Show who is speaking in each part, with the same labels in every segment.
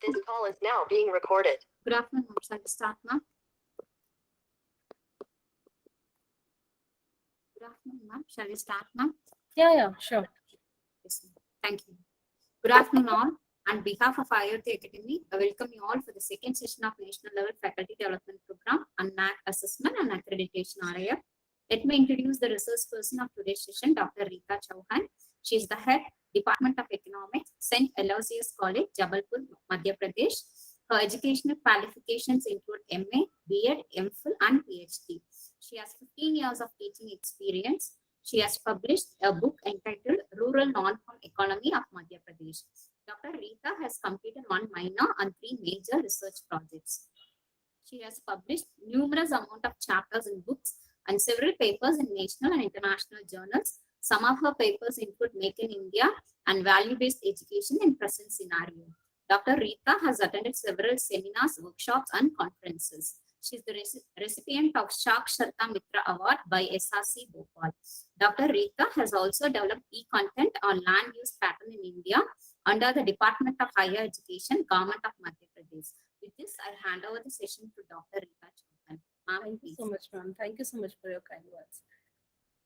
Speaker 1: This call is now being recorded.
Speaker 2: Good afternoon, shall we start now? Good afternoon, ma'am. Shall we start now?
Speaker 3: Yeah, sure.
Speaker 2: Yes, ma'am. Thank you. Good afternoon, all. On behalf of IOT Academy, I welcome you all for the second session of National Level Faculty Development Program on NAAC Assessment and Accreditation RAF. Let me introduce the resource person of today's session, Dr. Rita Chauhan. She is the head, Department of Economics, St. Aloysius College, Jabalpur, Madhya Pradesh. Her educational qualifications include MA, B.Ed, MPhil, and PhD. She has 15 years of teaching experience. She has published a book entitled Rural Non-Farm Economy of Madhya Pradesh. Dr. Rita has completed 1 minor and 3 major research projects. She has published numerous amount of chapters in books and several papers in national and international journals. Some of her papers include Make in India and Value-Based Education in Present Scenario. Dr. Rita has attended several seminars, workshops, and conferences. She is the recipient of Shak Sharta Mitra Award by SRC Bhopal. Dr. Rita has also developed e-content on land use pattern in India under the Department of Higher Education, Government of Madhya Pradesh. With this, I hand over the session to Dr. Rita Chauhan.
Speaker 3: Thank you so much, ma'am. Thank you so much for your kind words.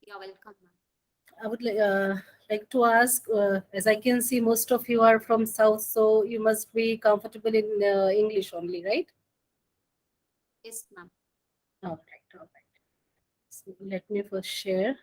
Speaker 2: You're welcome, ma'am.
Speaker 3: I would like to ask, as I can see, most of you are from South, so you must be comfortable in English only, right?
Speaker 2: Yes, ma'am.
Speaker 3: All right. So let me first share.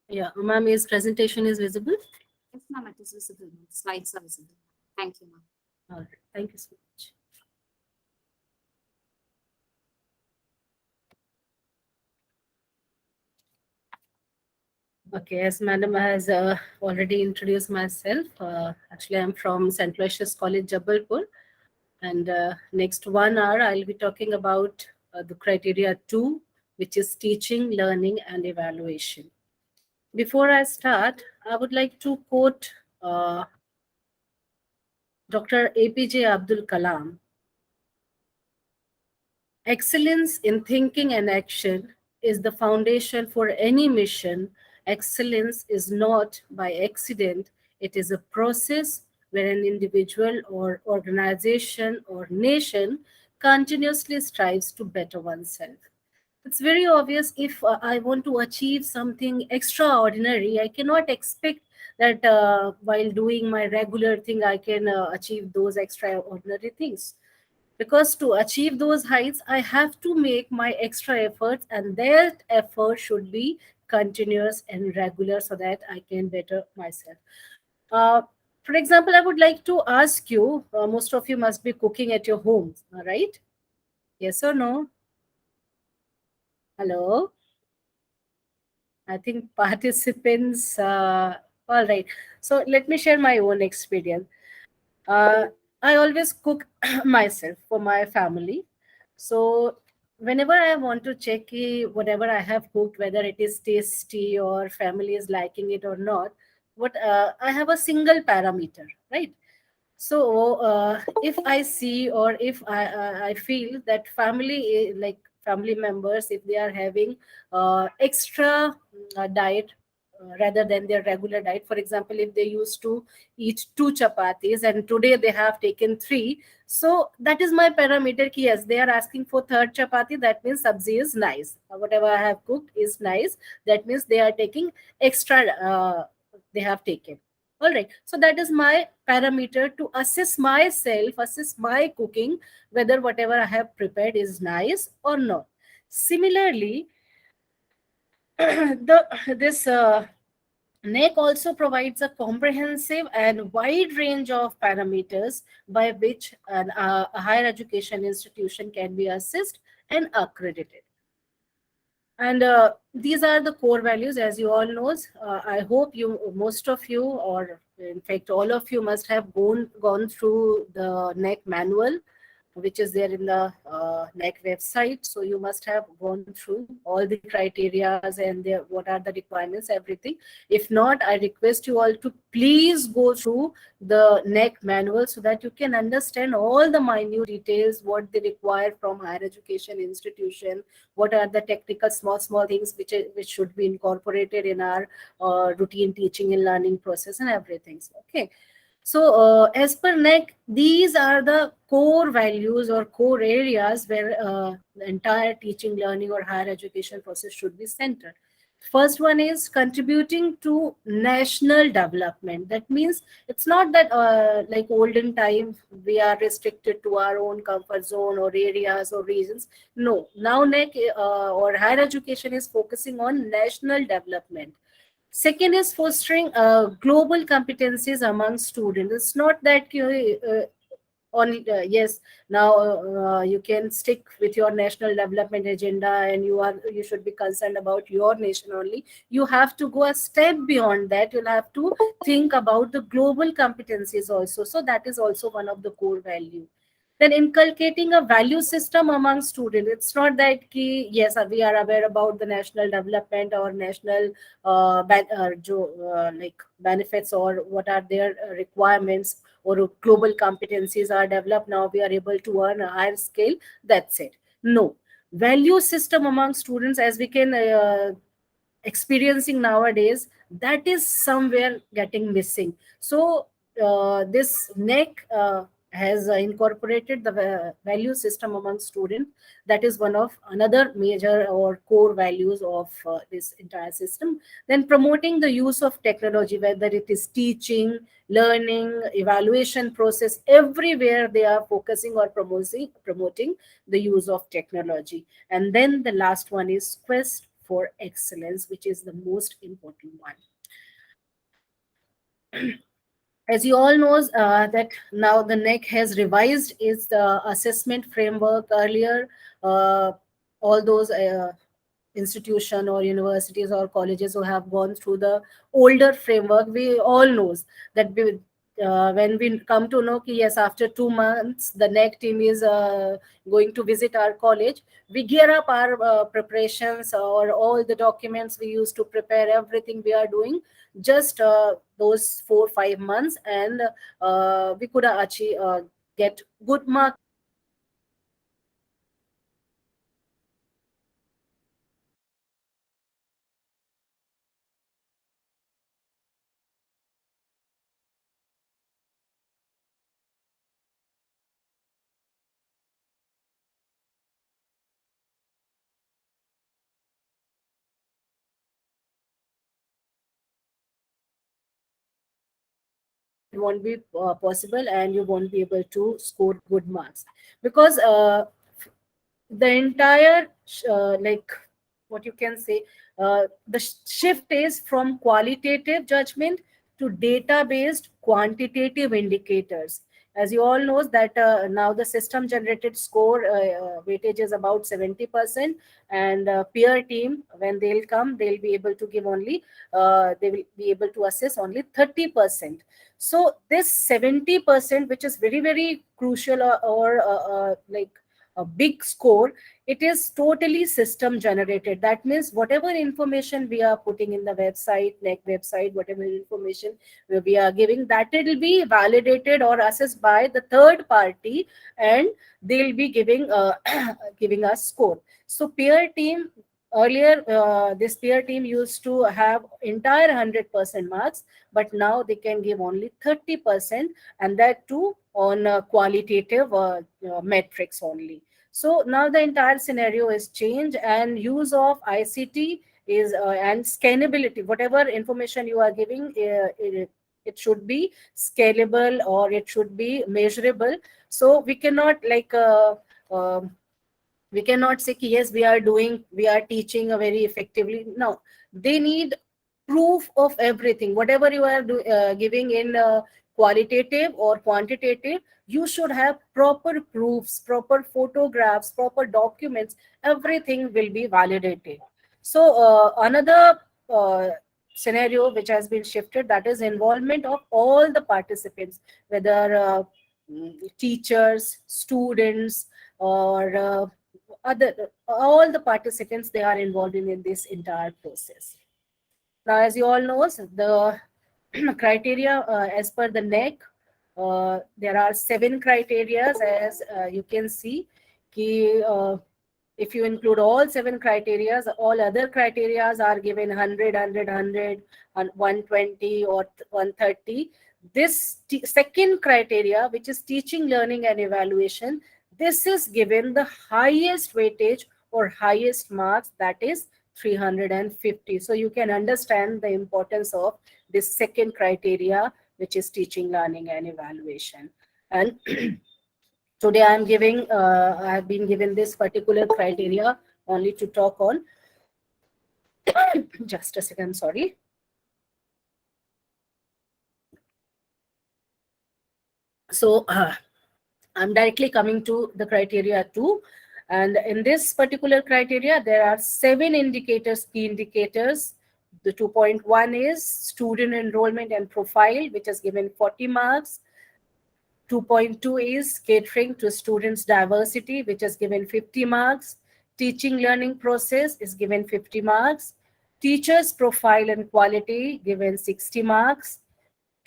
Speaker 3: Yeah, ma'am, his presentation is visible?
Speaker 2: Yes, ma'am, it is visible. The slides are visible. Thank you, ma'am.
Speaker 3: All right, thank you so much. Okay, as madam has already introduced myself, actually I'm from St. Aloysius College, Jabalpur. And next 1 hour, I'll be talking about the criteria 2, which is teaching, learning, and evaluation. Before I start, I would like to quote Dr. APJ Abdul Kalam. Excellence in thinking and action is the foundation for any mission. Excellence is not by accident. It is a process where an individual or organization or nation continuously strives to better oneself. It's very obvious if I want to achieve something extraordinary, I cannot expect that while doing my regular thing, I can achieve those extraordinary things. Because to achieve those heights, I have to make my extra efforts, and that effort should be continuous and regular so that I can better myself. Uh, for example, I would like to ask you, most of you must be cooking at your homes, right? Yes or no? Hello? I think participants, all right. So let me share my own experience. Uh, I always cook myself for my family. So whenever I want to check whatever I have cooked, whether it is tasty or family is liking it or not, what I have a single parameter, right? So if I see or if I feel that like family members, if they are having extra diet rather than their regular diet, for example, if they used to eat 2 chapatis and today they have taken 3, so that is my parameter. Ki yes, they are asking for third chapati, that means sabzi is nice. Whatever I have cooked is nice, that means they are taking extra, they have taken. All right, so that is my parameter to assess myself, assess my cooking, whether whatever I have prepared is nice or not. Similarly, this NAAC also provides a comprehensive and wide range of parameters by which a higher education institution can be assessed and accredited. And these are the core values, as you all knows. I hope most of you, or in fact all of you, must have gone through the NAAC manual. which is there in the NAAC website. So you must have gone through all the criterias and what are the requirements, everything. If not, I request you all to please go through the NAAC manual so that you can understand all the minute details, what they require from higher education institution, what are the technical small things which should be incorporated in our routine teaching and learning process and everything. Okay. So, as per NEC, these are the core values or core areas where the entire teaching, learning, or higher education process should be centered. First one is contributing to national development. That means it's not that like olden time we are restricted to our own comfort zone or areas or regions. No, now NEC or higher education is focusing on national development. Second is fostering global competencies among students. It's not that only yes, now you can stick with your national development agenda and you should be concerned about your nation only. You have to go a step beyond that. You'll have to think about the global competencies also. So that is also one of the core value. Then inculcating a value system among students. It's not that yes, we are aware about the national development or national like benefits or what are their requirements or global competencies are developed. Now we are able to earn a higher scale. That's it. No. Value system among students, as we can experiencing nowadays, that is somewhere getting missing. So this NEC has incorporated the value system among students. That is one of another major or core values of this entire system. Then promoting the use of technology, whether it is teaching, learning, evaluation process, everywhere they are focusing or promoting the use of technology. And then the last one is quest for excellence, which is the most important one. As you all knows that now the NEC has revised its assessment framework. Earlier, all those institution or universities or colleges who have gone through the older framework, we all knows that when we come to know ki, yes, after 2 months the NEC team is going to visit our college, we gear up our preparations or all the documents we used to prepare, everything we are doing just those 4 5 months, and we could achieve get good marks. Won't be possible and you won't be able to score good marks, because the entire like what you can say, the shift is from qualitative judgment to data based quantitative indicators. As you all knows that now the system generated score weightage is about 70%, and peer team, when they'll come, they'll be able to give only they will be able to assess only 30%. So this 70%, which is very very crucial, or like a big score, it is totally system generated. That means whatever information we are putting in the website, like website, whatever information we are giving, that it will be validated or assessed by the third party, and they'll be giving giving us score. So peer team, earlier this peer team used to have entire 100% marks, but now they can give only 30%, and that too on qualitative metrics only. So now the entire scenario is changed, and use of ICT is and scalability. Whatever information you are giving, it should be scalable or it should be measurable. So we cannot like we cannot say ki, yes, we are teaching very effectively. No, they need proof of everything. Whatever you are giving in qualitative or quantitative, you should have proper proofs, proper photographs, proper documents. Everything will be validated. So another scenario which has been shifted, that is involvement of all the participants, whether teachers, students, or all the participants, they are involved in this entire process. Now, as you all know, the criteria as per the NAAC, there are 7 criteria, as you can see. If you include all 7 criteria, all other criteria are given 100, 120, or 130. This second criteria, which is teaching, learning, and evaluation, this is given the highest weightage or highest marks, that is 350. So you can understand the importance of this second criteria, which is teaching, learning, and evaluation. And today I have been given this particular criteria only to talk on. Just a second, sorry. So I'm directly coming to the criteria 2. And in this particular criteria, there are 7 indicators, key indicators. The 2.1 is student enrollment and profile, which is given 40 marks. 2.2 is catering to students' diversity, which is given 50 marks. Teaching learning process is given 50 marks. Teachers' profile and quality given 60 marks.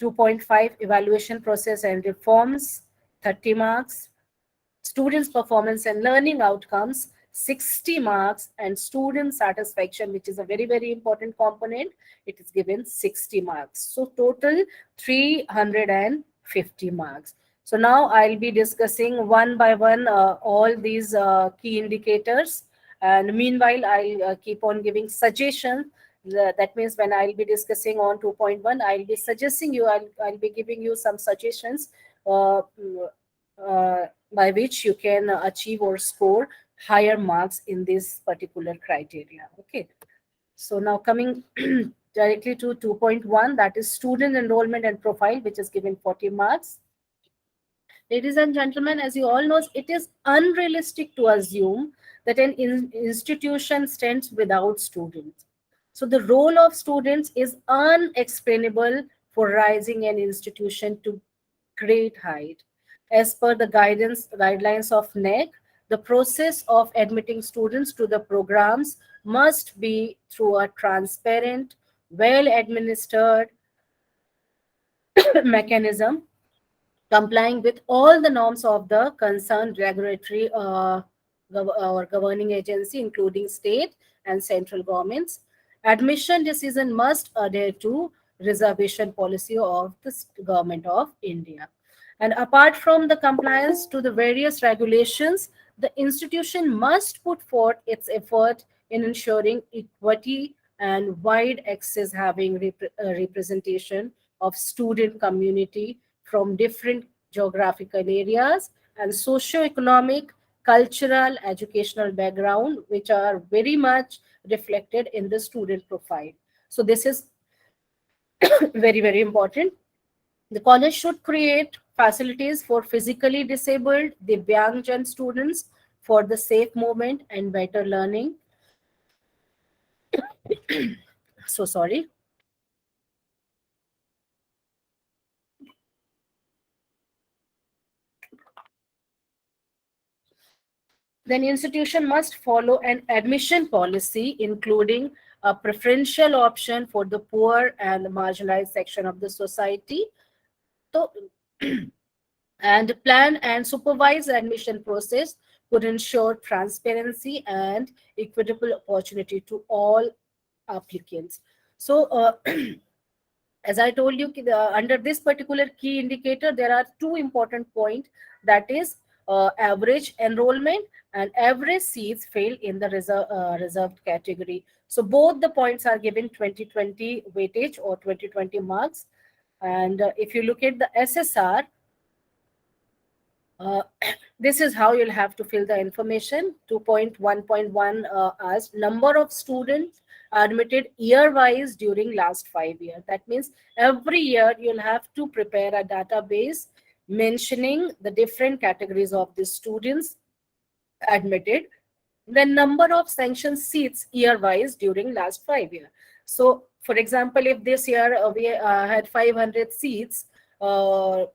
Speaker 3: 2.5 evaluation process and reforms, 30 marks. Students' performance and learning outcomes, 60 marks. And student satisfaction, which is a very, very important component, it is given 60 marks. So total 350 marks. So now I'll be discussing one by one all these key indicators. And meanwhile, I'll keep on giving suggestions. That means when I'll be discussing on 2.1, I'll be suggesting you, I'll be giving you some suggestions by which you can achieve or score higher marks in this particular criteria. Okay. So now coming directly to 2.1, that is student enrollment and profile, which is given 40 marks. Ladies and gentlemen, as you all know, it is unrealistic to assume that an institution stands without students. So the role of students is unexplainable for rising an institution to great height. As per the guidelines of NAAC, the process of admitting students to the programs must be through a transparent, well-administered mechanism, complying with all the norms of the concerned regulatory or governing agency, including state and central governments. Admission decision must adhere to reservation policy of the government of India. And apart from the compliance to the various regulations, the institution must put forth its effort in ensuring equity and wide access, having representation of student community from different geographical areas and socio-economic, cultural, educational background, which are very much reflected in the student profile. So this is very, very important. The college should create facilities for physically disabled Divyangjan students for the safe movement and better learning. So sorry. Then institution must follow an admission policy, including a preferential option for the poor and the marginalized section of the society. So, and plan and supervise the admission process would ensure transparency and equitable opportunity to all applicants. So, as I told you, under this particular key indicator, there are 2 important points, that is average enrollment and average seats filled in the reserved category. So both the points are given 2020 weightage or 2020 marks. And if you look at the SSR, this is how you'll have to fill the information. 2.1.1 as number of students admitted year-wise during last 5 years. That means every year you'll have to prepare a database mentioning the different categories of the students admitted, the number of sanctioned seats year-wise during last 5 years. So, for example, if this year we had 500 seats, so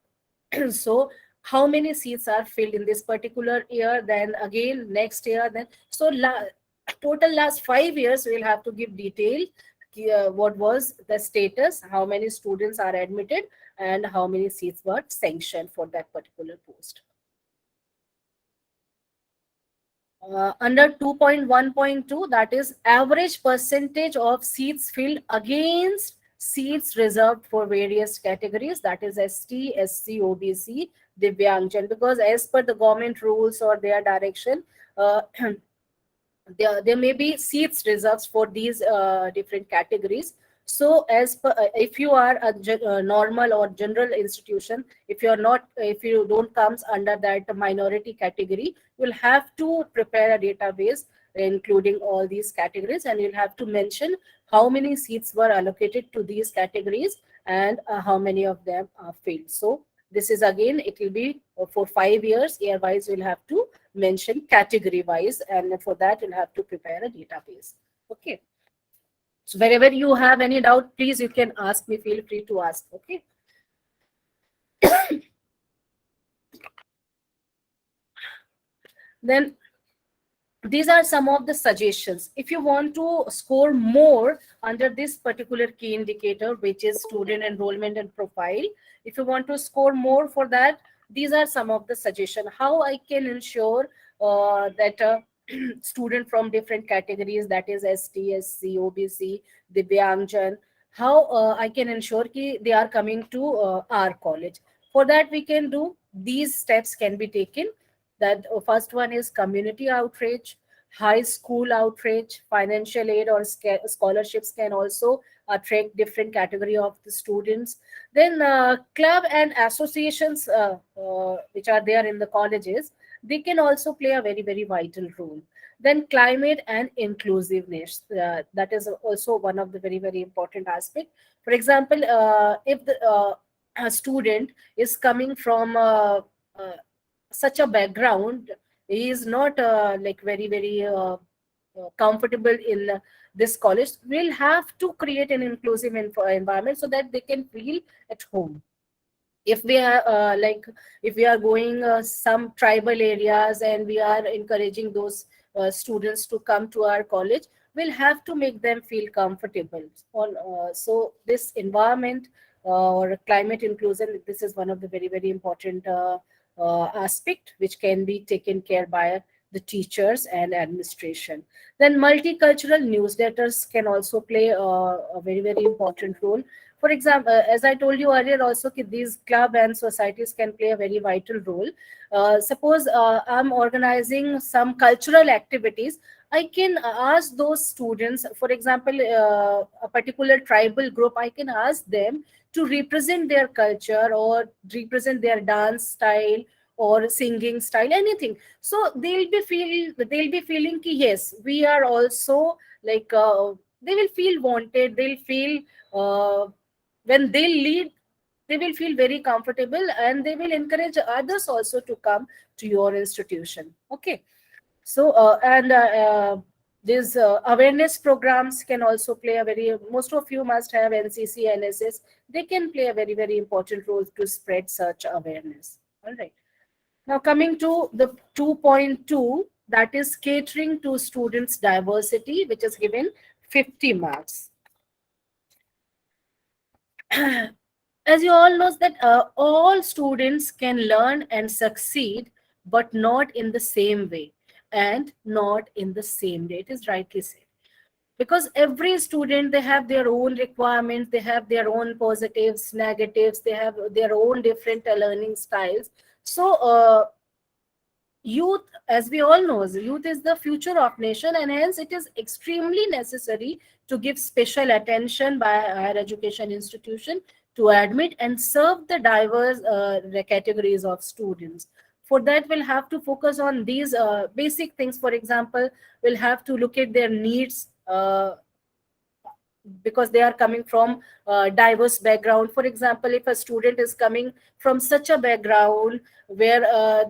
Speaker 3: how many seats are filled in this particular year, then again next year, then so total last 5 years we'll have to give detail, what was the status, how many students are admitted, and how many seats were sanctioned for that particular post. Under 2.1.2, that is average percentage of seats filled against seats reserved for various categories, that is ST, SC, OBC, Divyangjan, because as per the government rules or their direction, there may be seats reserved for these different categories. So as per, if you are a normal or general institution, if you don't comes under that minority category, you'll have to prepare a database including all these categories, and you'll have to mention how many seats were allocated to these categories and how many of them are filled. So this is again, it will be for 5 years, year wise we'll have to mention category wise, and for that you'll have to prepare a database. Okay, so wherever you have any doubt, please you can ask me, feel free to ask. Okay. Then these are some of the suggestions. If you want to score more under this particular key indicator, which is student enrollment and profile, if you want to score more for that, these are some of the suggestions. How I can ensure that student from different categories, that is ST, SC, OBC, Divyangjan, how I can ensure that they are coming to our college. For that, we can do these steps can be taken. That first one is community outreach, high school outreach, financial aid or scholarships can also attract different category of the students. Then club and associations which are there in the colleges, they can also play a very, very vital role. Then climate and inclusiveness, that is also one of the very, very important aspect. For example, if a student is coming from such a background, he is not like very, very comfortable in this college, we'll have to create an inclusive environment so that they can feel at home. If we are if we are going some tribal areas and we are encouraging those students to come to our college, we'll have to make them feel comfortable on so this environment or climate inclusion, this is one of the very, very important aspect which can be taken care by the teachers and administration. Then multicultural newsletters can also play a very, very important role. For example, as I told you earlier also, these club and societies can play a very vital role. Suppose I'm organizing some cultural activities, I can ask those students, for example, a particular tribal group, I can ask them to represent their culture or represent their dance style or singing style, anything. So they'll be feeling ki, yes, we are also like they will feel wanted, they'll feel when they lead, they will feel very comfortable and they will encourage others also to come to your institution. Okay. So these awareness programs can also play a very, most of you must have NCC, NSS, they can play a very, very important role to spread such awareness. All right. Now coming to the 2.2, that is catering to students' diversity, which is given 50 marks. As you all know that all students can learn and succeed, but not in the same way and not in the same day. It is rightly said. Because every student, they have their own requirements, they have their own positives, negatives, they have their own different learning styles. So youth, as we all know, youth is the future of nation, and hence it is extremely necessary to give special attention by higher education institution to admit and serve the diverse categories of students. For that, we'll have to focus on these basic things. For example, we'll have to look at their needs, because they are coming from diverse background. For example, if a student is coming from such a background where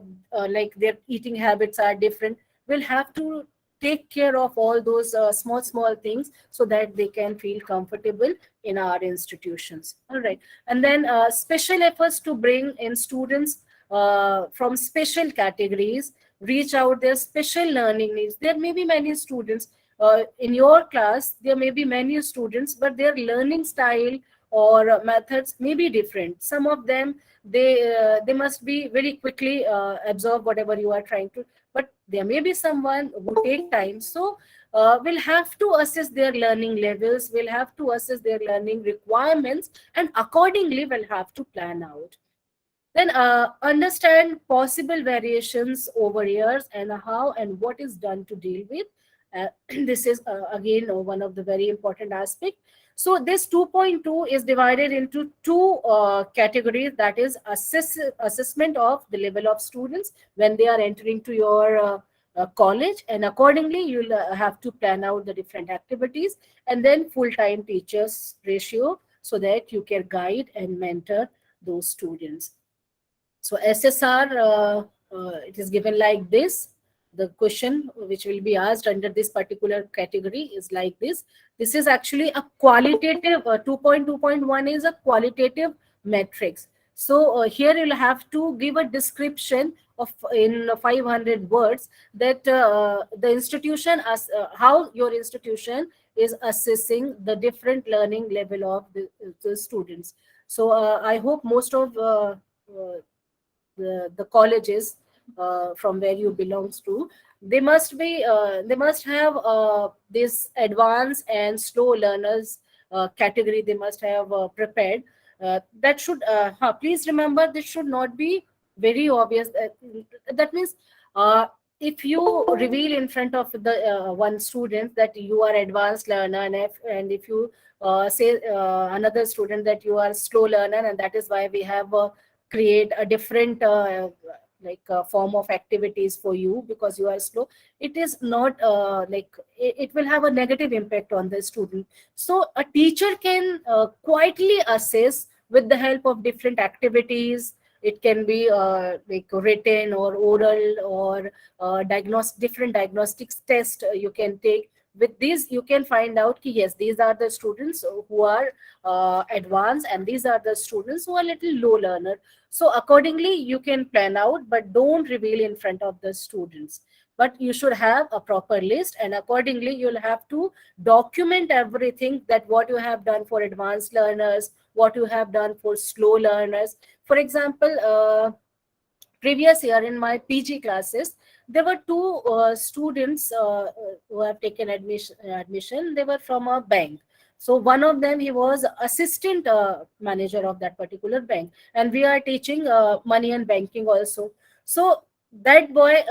Speaker 3: like their eating habits are different, we'll have to take care of all those small things so that they can feel comfortable in our institutions. All right. And then special efforts to bring in students from special categories, reach out their special learning needs. There may be many students in your class, there may be many students, but their learning style or methods may be different. Some of them, they must be very quickly absorb whatever you are trying to, but there may be someone who take time. So we'll have to assess their learning levels, we'll have to assess their learning requirements, and accordingly we'll have to plan out. Then understand possible variations over years and how and what is done to deal with. This is again one of the very important aspects. So this 2.2 is divided into two categories, that is assessment of the level of students when they are entering to your college, and accordingly you'll have to plan out the different activities, and then full-time teachers ratio so that you can guide and mentor those students. So SSR, it is given like this. The question which will be asked under this particular category is like this. This is actually a qualitative, 2.2.1 is a qualitative metrics. So here you'll have to give a description of in 500 words that the institution, how your institution is assessing the different learning level of the students. So I hope most of the colleges from where you belongs to, they must have this advanced and slow learners category they must have prepared. That should please remember, this should not be very obvious. That means if you reveal in front of the one student that you are advanced learner, and if you say another student that you are slow learner, and that is why we have create a different form of activities for you because you are slow, it is not it will have a negative impact on the student. So a teacher can quietly assess with the help of different activities. It can be like written or oral or different diagnostics test you can take. With this you can find out yes, these are the students who are advanced, and these are the students who are little low learner. So accordingly you can plan out, but don't reveal in front of the students. But you should have a proper list, and accordingly you'll have to document everything, that what you have done for advanced learners, what you have done for slow learners. For example, previous year in my PG classes, there were two students who have taken admission. They were from a bank. So one of them, he was assistant manager of that particular bank, and we are teaching money and banking also. So that boy,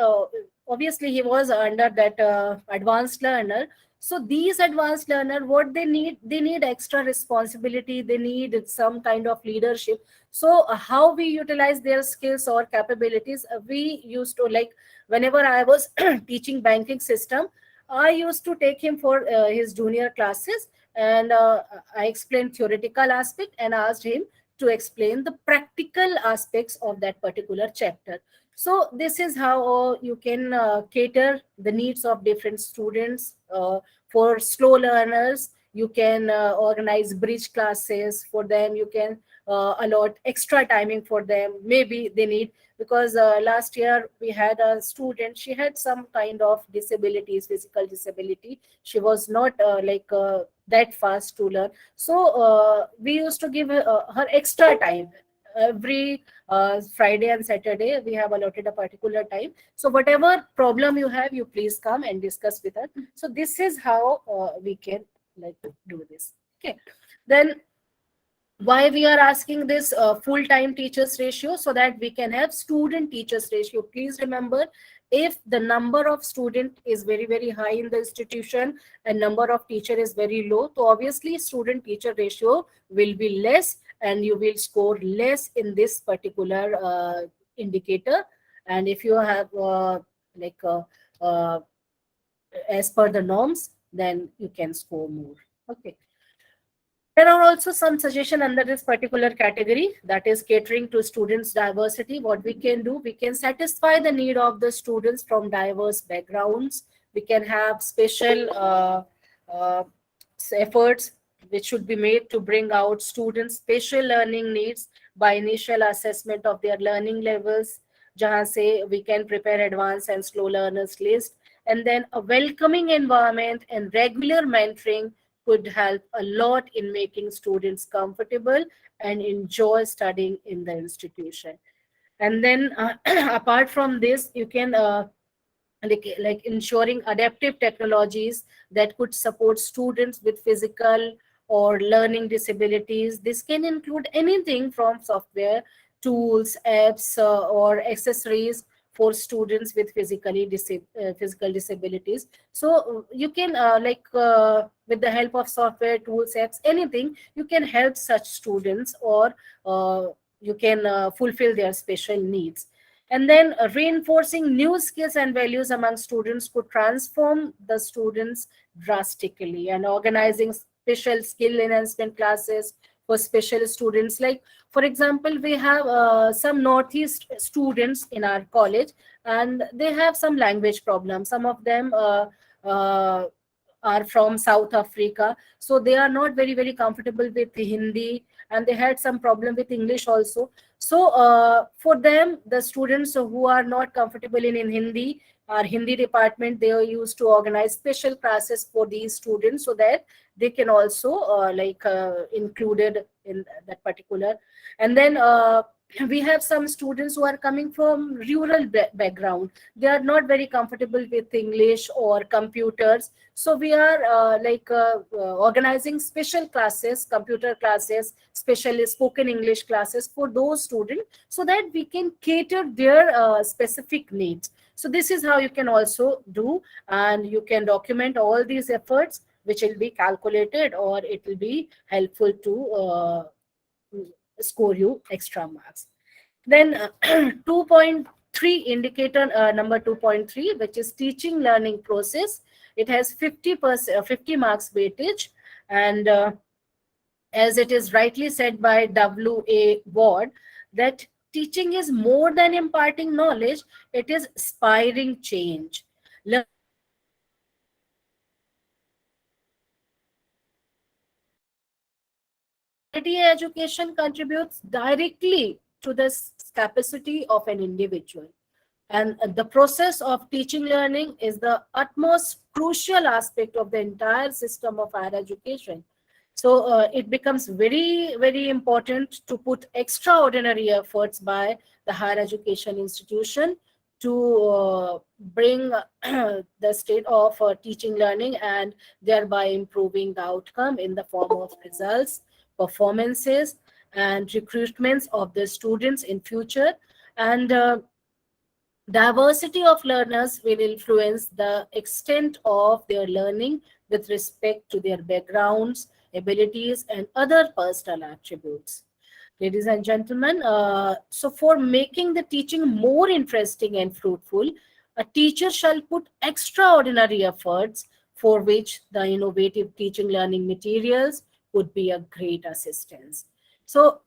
Speaker 3: obviously he was under that advanced learner. So these advanced learner, what they need extra responsibility, they need some kind of leadership. So how we utilize their skills or capabilities, we used to, like, whenever I was teaching banking system, I used to take him for his junior classes, and I explained theoretical aspect and asked him to explain the practical aspects of that particular chapter. So this is how you can cater the needs of different students. For slow learners, you can organize bridge classes for them. You can allot extra timing for them. Maybe they need, because last year we had a student, she had some kind of disabilities, physical disability. She was not that fast to learn. So we used to give her extra time. Every Friday and Saturday we have allotted a particular time. So whatever problem you have, you please come and discuss with us. So this is how we can do this. Okay. Then why we are asking this full-time teachers ratio, so that we can have student teachers ratio. Please remember, if the number of student is very, very high in the institution and number of teacher is very low, so obviously student teacher ratio will be less, and you will score less in this particular indicator. And if you have as per the norms, then you can score more. Okay. There are also some suggestions under this particular category, that is catering to students' diversity. What we can do, we can satisfy the need of the students from diverse backgrounds. We can have special efforts which should be made to bring out students' special learning needs. by initial assessment of their learning levels, जहाँ से we can prepare advanced and slow learners list. And then a welcoming environment and regular mentoring could help a lot in making students comfortable and enjoy studying in the institution. And then apart from this, you can like ensuring adaptive technologies that could support students with physical or learning disabilities. This can include anything from software, tools, apps, or accessories for students with physical disabilities. So you can with the help of software, tools, apps, anything, you can help such students, or you can fulfill their special needs. And then reinforcing new skills and values among students could transform the students drastically. And organizing special skill enhancement classes for special students, like for example, we have some northeast students in our college, and they have some language problems. Some of them uh, are from South Africa, so they are not very comfortable with Hindi, and they had some problem with English also. So for them, the students who are not comfortable in Hindi, our Hindi department, they are used to organize special classes for these students, so that they can also included in that particular. And then we have some students who are coming from rural background. They are not very comfortable with English or computers, so we are organizing special classes, computer classes, special spoken English classes for those students, so that we can cater their specific needs. So this is how you can also do, and you can document all these efforts, which will be calculated, or it will be helpful to score you extra marks. Then 2.3 indicator, number 2.3, which is teaching learning process. It has 50%, 50 marks weightage. And as it is rightly said by W.A. Ward, that teaching is more than imparting knowledge, it is inspiring change. Quality education contributes directly to the capacity of an individual. And the process of teaching learning is the utmost crucial aspect of the entire system of higher education. So it becomes very important to put extraordinary efforts by the higher education institution to bring the state of teaching learning, and thereby improving the outcome in the form of results, performances, and recruitments of the students in future. And diversity of learners will influence the extent of their learning with respect to their backgrounds, abilities, and other personal attributes. Ladies and gentlemen, so for making the teaching more interesting and fruitful, a teacher shall put extraordinary efforts, for which the innovative teaching learning materials would be a great assistance. So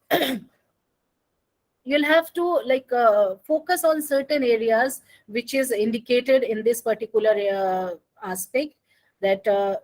Speaker 3: you'll have to focus on certain areas which is indicated in this particular aspect, that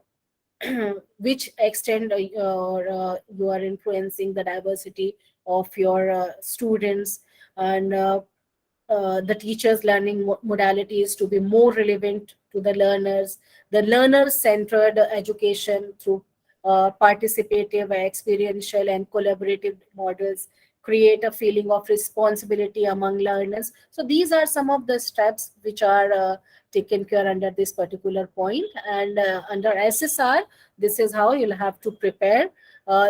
Speaker 3: which extent you are influencing the diversity of your students, and the teachers' learning modalities to be more relevant to the learners, the learner-centered education through participative, experiential, and collaborative models create a feeling of responsibility among learners. So these are some of the steps which are taken care under this particular point. And under SSR, this is how you'll have to prepare.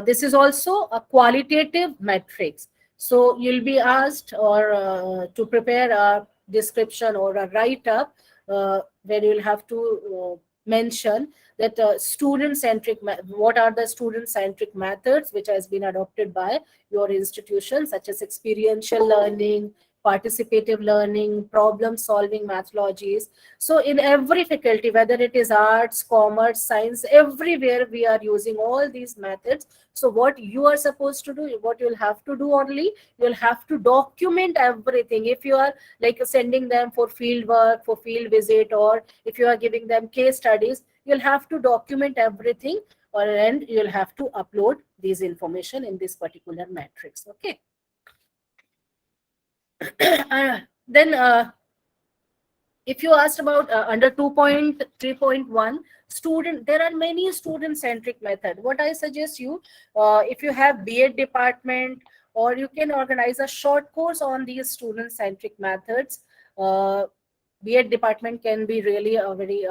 Speaker 3: This is also a qualitative metrics. So you'll be asked or to prepare a description or a write-up where you'll have to mention that student-centric, what are the student-centric methods which has been adopted by your institution, such as experiential learning, participative learning, problem-solving methodologies. So in every faculty, whether it is arts, commerce, science, everywhere we are using all these methods. So what you are supposed to do, what you'll have to do only, you'll have to document everything. If you are like sending them for field work, for field visit, or if you are giving them case studies, you'll have to document everything, and you'll have to upload these information in this particular matrix. Okay. Then if you asked about under 2.3.1 student, there are many student centric method. What I suggest you, if you have B.Ed department, or you can organize a short course on these student centric methods. B.Ed department can be really a very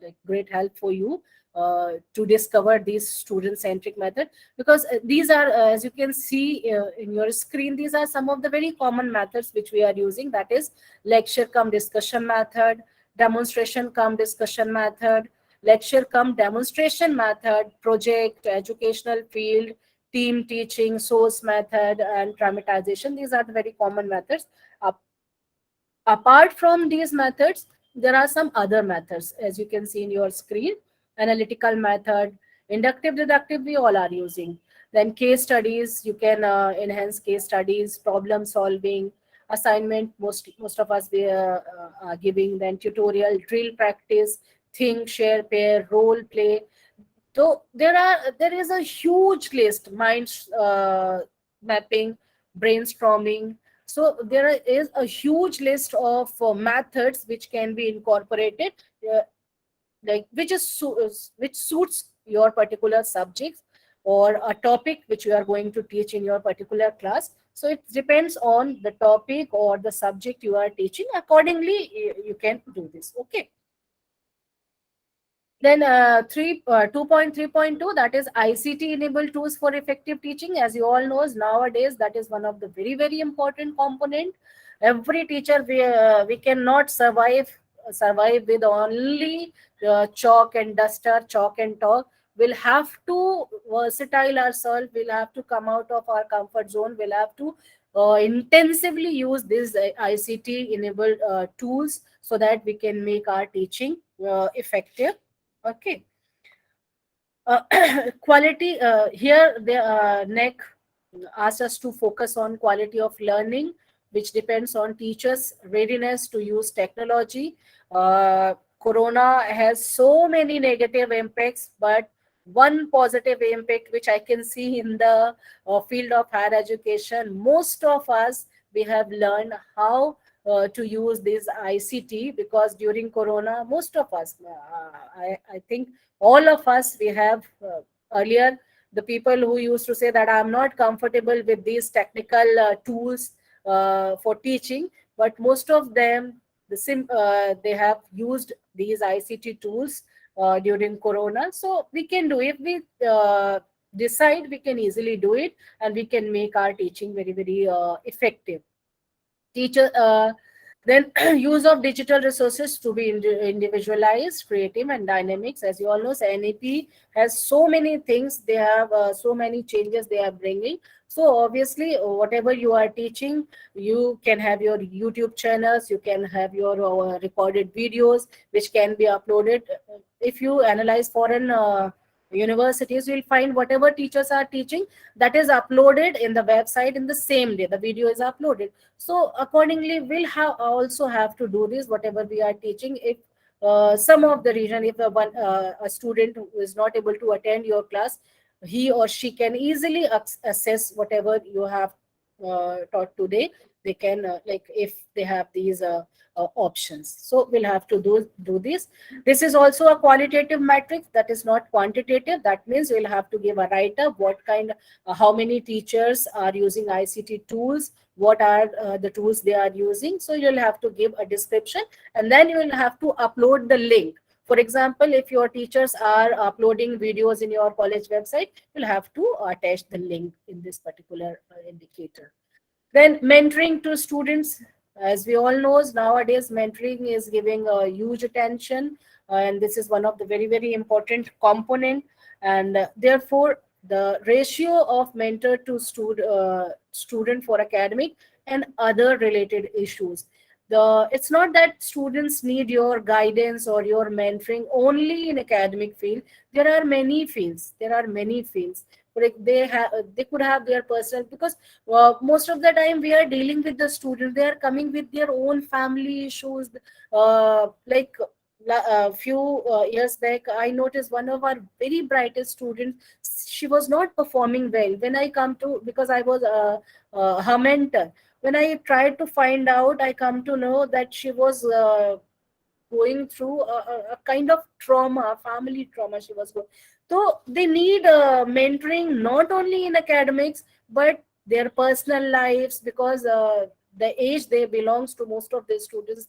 Speaker 3: like great help for you to discover these student centric method, because these are, as you can see in your screen, these are some of the very common methods which we are using. That is lecture cum discussion method, demonstration cum discussion method, lecture cum demonstration method, project, educational field, team teaching, source method, and dramatization. These are the very common methods. Apart from these methods, there are some other methods, as you can see in your screen. Analytical method, inductive, deductive, we all are using. Then case studies, you can enhance case studies, problem solving, assignment, most of us we are giving. Then tutorial, drill practice, think, share, pair, role play. So there is a huge list, mind mapping, brainstorming. So there is a huge list of methods which can be incorporated, uh, like which suits your particular subjects or a topic which you are going to teach in your particular class. So it depends on the topic or the subject you are teaching. Accordingly, you can do this. Okay. Then 2.3.2, that is ICT enabled tools for effective teaching. As you all knows, nowadays that is one of the very, very important component. Every teacher, we cannot survive with only chalk and duster, chalk and talk. We'll have to versatile ourselves. We'll have to come out of our comfort zone. We'll have to intensively use these ICT enabled tools so that we can make our teaching effective. Okay. uh, Quality, here the NEC asks us to focus on quality of learning, which depends on teachers readiness to use technology. Corona has so many negative impacts, but one positive impact which I can see in the field of higher education, most of us, we have learned how to use this ICT, because during Corona, most of us, I think all of us, we have earlier, the people who used to say that I'm not comfortable with these technical tools for teaching, but most of them, they have used these ICT tools during Corona. So we can do, if we decide, we can easily do it, and we can make our teaching very, very effective. Teacher, then use of digital resources to be individualized, creative, and dynamics. As you all know, NAP has so many things. They have so many changes they are bringing. So obviously, whatever you are teaching, you can have your YouTube channels. You can have your recorded videos, which can be uploaded. If you analyze foreign universities, you'll find whatever teachers are teaching, that is uploaded in the website in the same day. The video is uploaded. So accordingly, we'll also have to do this, whatever we are teaching. If some of the reason, if a student who is not able to attend your class, he or she can easily assess whatever you have taught today. They can like, if they have these options, so we'll have to do this. This is also a qualitative metric, that is not quantitative. That means you'll have to give a write-up, what kind, how many teachers are using ICT tools, what are the tools they are using. So you'll have to give a description, and then you will have to upload the link. For example, if your teachers are uploading videos in your college website, you'll have to attach the link in this particular indicator. Then mentoring to students. As we all know, nowadays mentoring is giving a huge attention, and this is one of the very, very important component. And therefore, the ratio of mentor to student for academic and other related issues. It's not that students need your guidance or your mentoring only in academic field. There are many fields. There are many fields. Like they could have their personal, because most of the time we are dealing with the students, they are coming with their own family issues. Like a few years back, I noticed one of our very brightest students, she was not performing well when I come to, because I was her mentor. when I tried to find out, I come to know that she was going through a kind of trauma, family trauma she was going. So they need mentoring not only in academics but their personal lives, because the age they belongs to, most of the students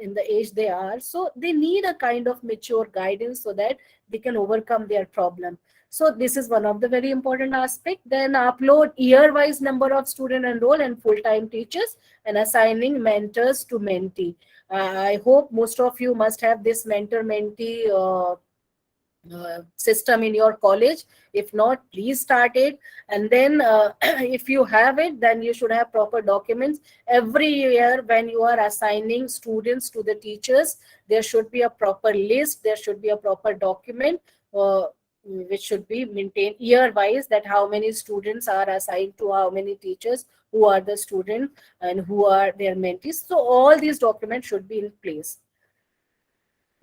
Speaker 3: in the age they are, so they need a kind of mature guidance so that they can overcome their problem. So this is one of the very important aspect. Then upload year-wise number of student enroll and full-time teachers, and assigning mentors to mentee. I hope most of you must have this mentor-mentee system in your college. If not, please start it. And then if you have it, then you should have proper documents. Every year when you are assigning students to the teachers, there should be a proper list, there should be a proper document which should be maintained year wise, that how many students are assigned to how many teachers, who are the students and who are their mentees. So all these documents should be in place.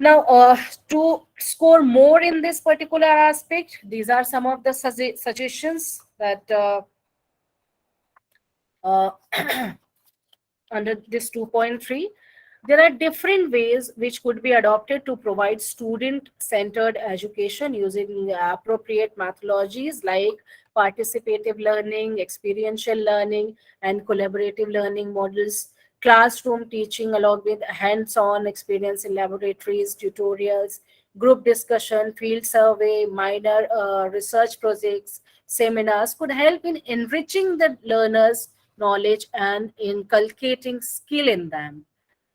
Speaker 3: Now, to score more in this particular aspect, these are some of the suggestions that uh, under this 2.3, there are different ways which could be adopted to provide student-centered education using appropriate methodologies like participative learning, experiential learning, and collaborative learning models, classroom teaching along with hands-on experience in laboratories, tutorials, group discussion, field survey, minor research projects, seminars could help in enriching the learners' knowledge and inculcating skill in them.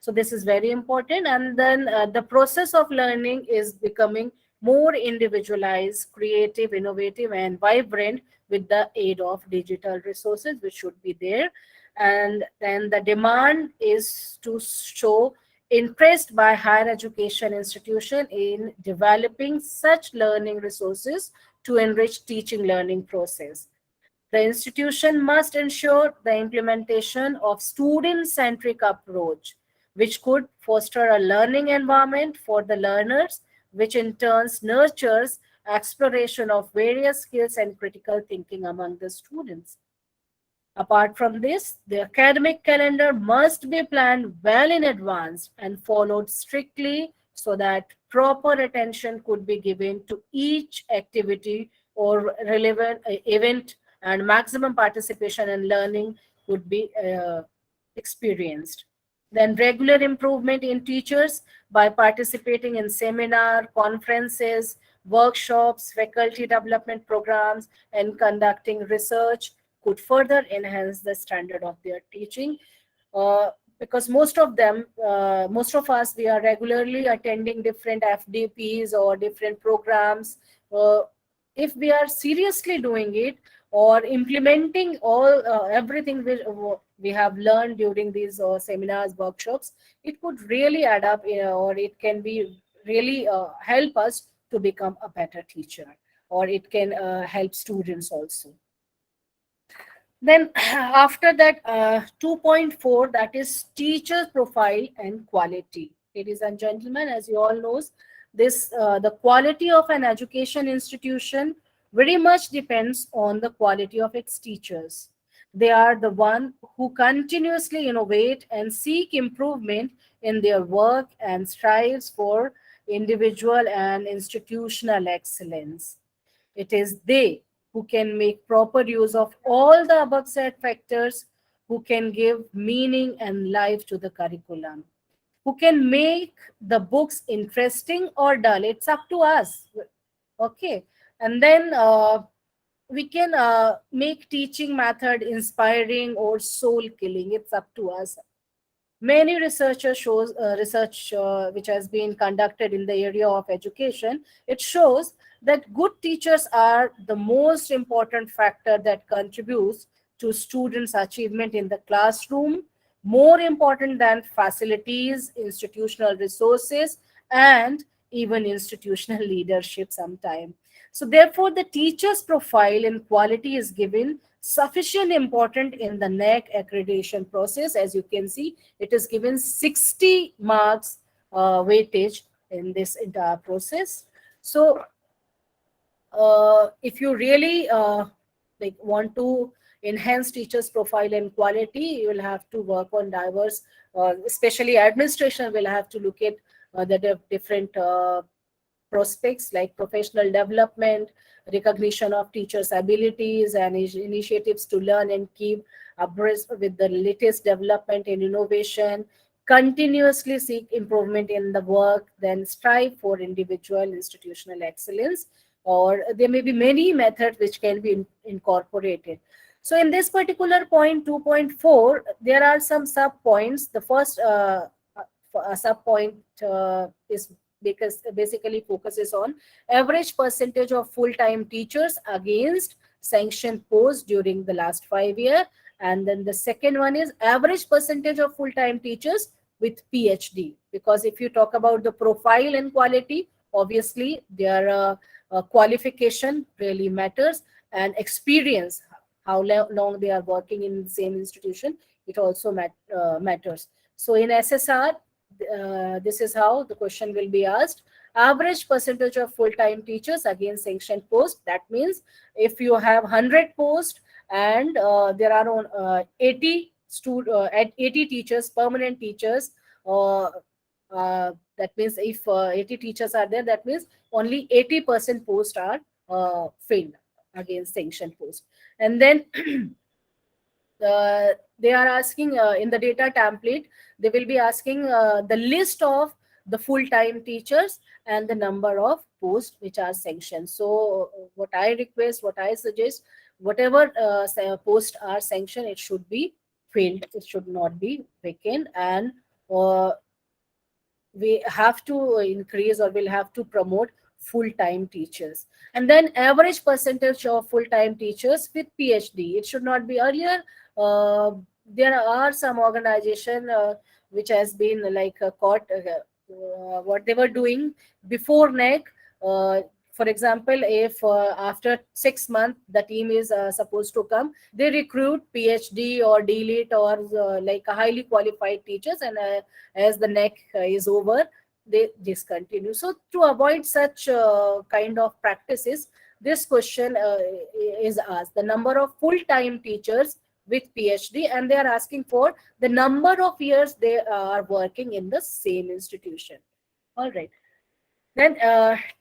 Speaker 3: So this is very important. And then the process of learning is becoming more individualized, creative, innovative, and vibrant with the aid of digital resources, which should be there. And then the demand is to show interest by higher education institution in developing such learning resources to enrich teaching learning process. The institution must ensure the implementation of student-centric approach, which could foster a learning environment for the learners, which in turn nurtures exploration of various skills and critical thinking among the students. Apart from this, the academic calendar must be planned well in advance and followed strictly so that proper attention could be given to each activity or relevant event, and maximum participation and learning could be experienced. Then regular improvement in teachers by participating in seminar, conferences, workshops, faculty development programs, and conducting research could further enhance the standard of their teaching. Because most of us, we are regularly attending different FDPs or different programs. If we are seriously doing it or implementing all everything we have learned during these seminars, workshops, it could really add up, or it can be really help us to become a better teacher, or it can help students also. Then after that, 2.4, that is teacher profile and quality. Ladies and gentlemen, as you all knows, this the quality of an education institution very much depends on the quality of its teachers. They are the one who continuously innovate and seek improvement in their work and strives for individual and institutional excellence. It is they who can make proper use of all the above said factors, who can give meaning and life to the curriculum, who can make the books interesting or dull. It's up to us. Okay. And then we can make teaching method inspiring or soul killing. It's up to us. Many researchers shows research which has been conducted in the area of education. It shows that good teachers are the most important factor that contributes to students' achievement in the classroom, more important than facilities, institutional resources, and even institutional leadership sometimes. So therefore, the teacher's profile and quality is given sufficient importance in the NAAC accreditation process. As you can see, it is given 60 marks weightage in this entire process. So if you really like want to enhance teachers' profile and quality, you will have to work on diverse, especially administration will have to look at the different prospects like professional development, recognition of teachers' abilities, and initiatives to learn and keep abreast with the latest development and innovation, continuously seek improvement in the work, then strive for individual institutional excellence, or there may be many methods which can be incorporated. So in this particular point 2.4, there are some sub points. The first sub point is because basically focuses on average percentage of full-time teachers against sanctioned posts during the last 5 years. And then the second one is average percentage of full-time teachers with PhD. Because if you talk about the profile and quality, obviously their qualification really matters, and experience, how long they are working in the same institution, it also matters. So in SSR, this is how the question will be asked. Average percentage of full-time teachers against sanctioned posts. That means if you have 100 posts and there are on 80 teachers, permanent teachers, that means if 80 teachers are there, that means only 80% posts are filled against sanctioned posts. And then they are asking in the data template, they will be asking the list of the full-time teachers and the number of posts which are sanctioned. So what I request, what I suggest, whatever posts are sanctioned, it should be filled. It should not be vacant. And we have to increase, or we'll have to promote full-time teachers. And then average percentage of full-time teachers with PhD. It should not be earlier. There are some organization which has been like caught what they were doing before NAAC. For example, if after 6 months the team is supposed to come, they recruit PhD or DLit or like a highly qualified teachers, and as the NAAC is over, they discontinue. So to avoid such kind of practices, this question is asked: the number of full-time teachers with PhD, and they are asking for the number of years they are working in the same institution. All right. Then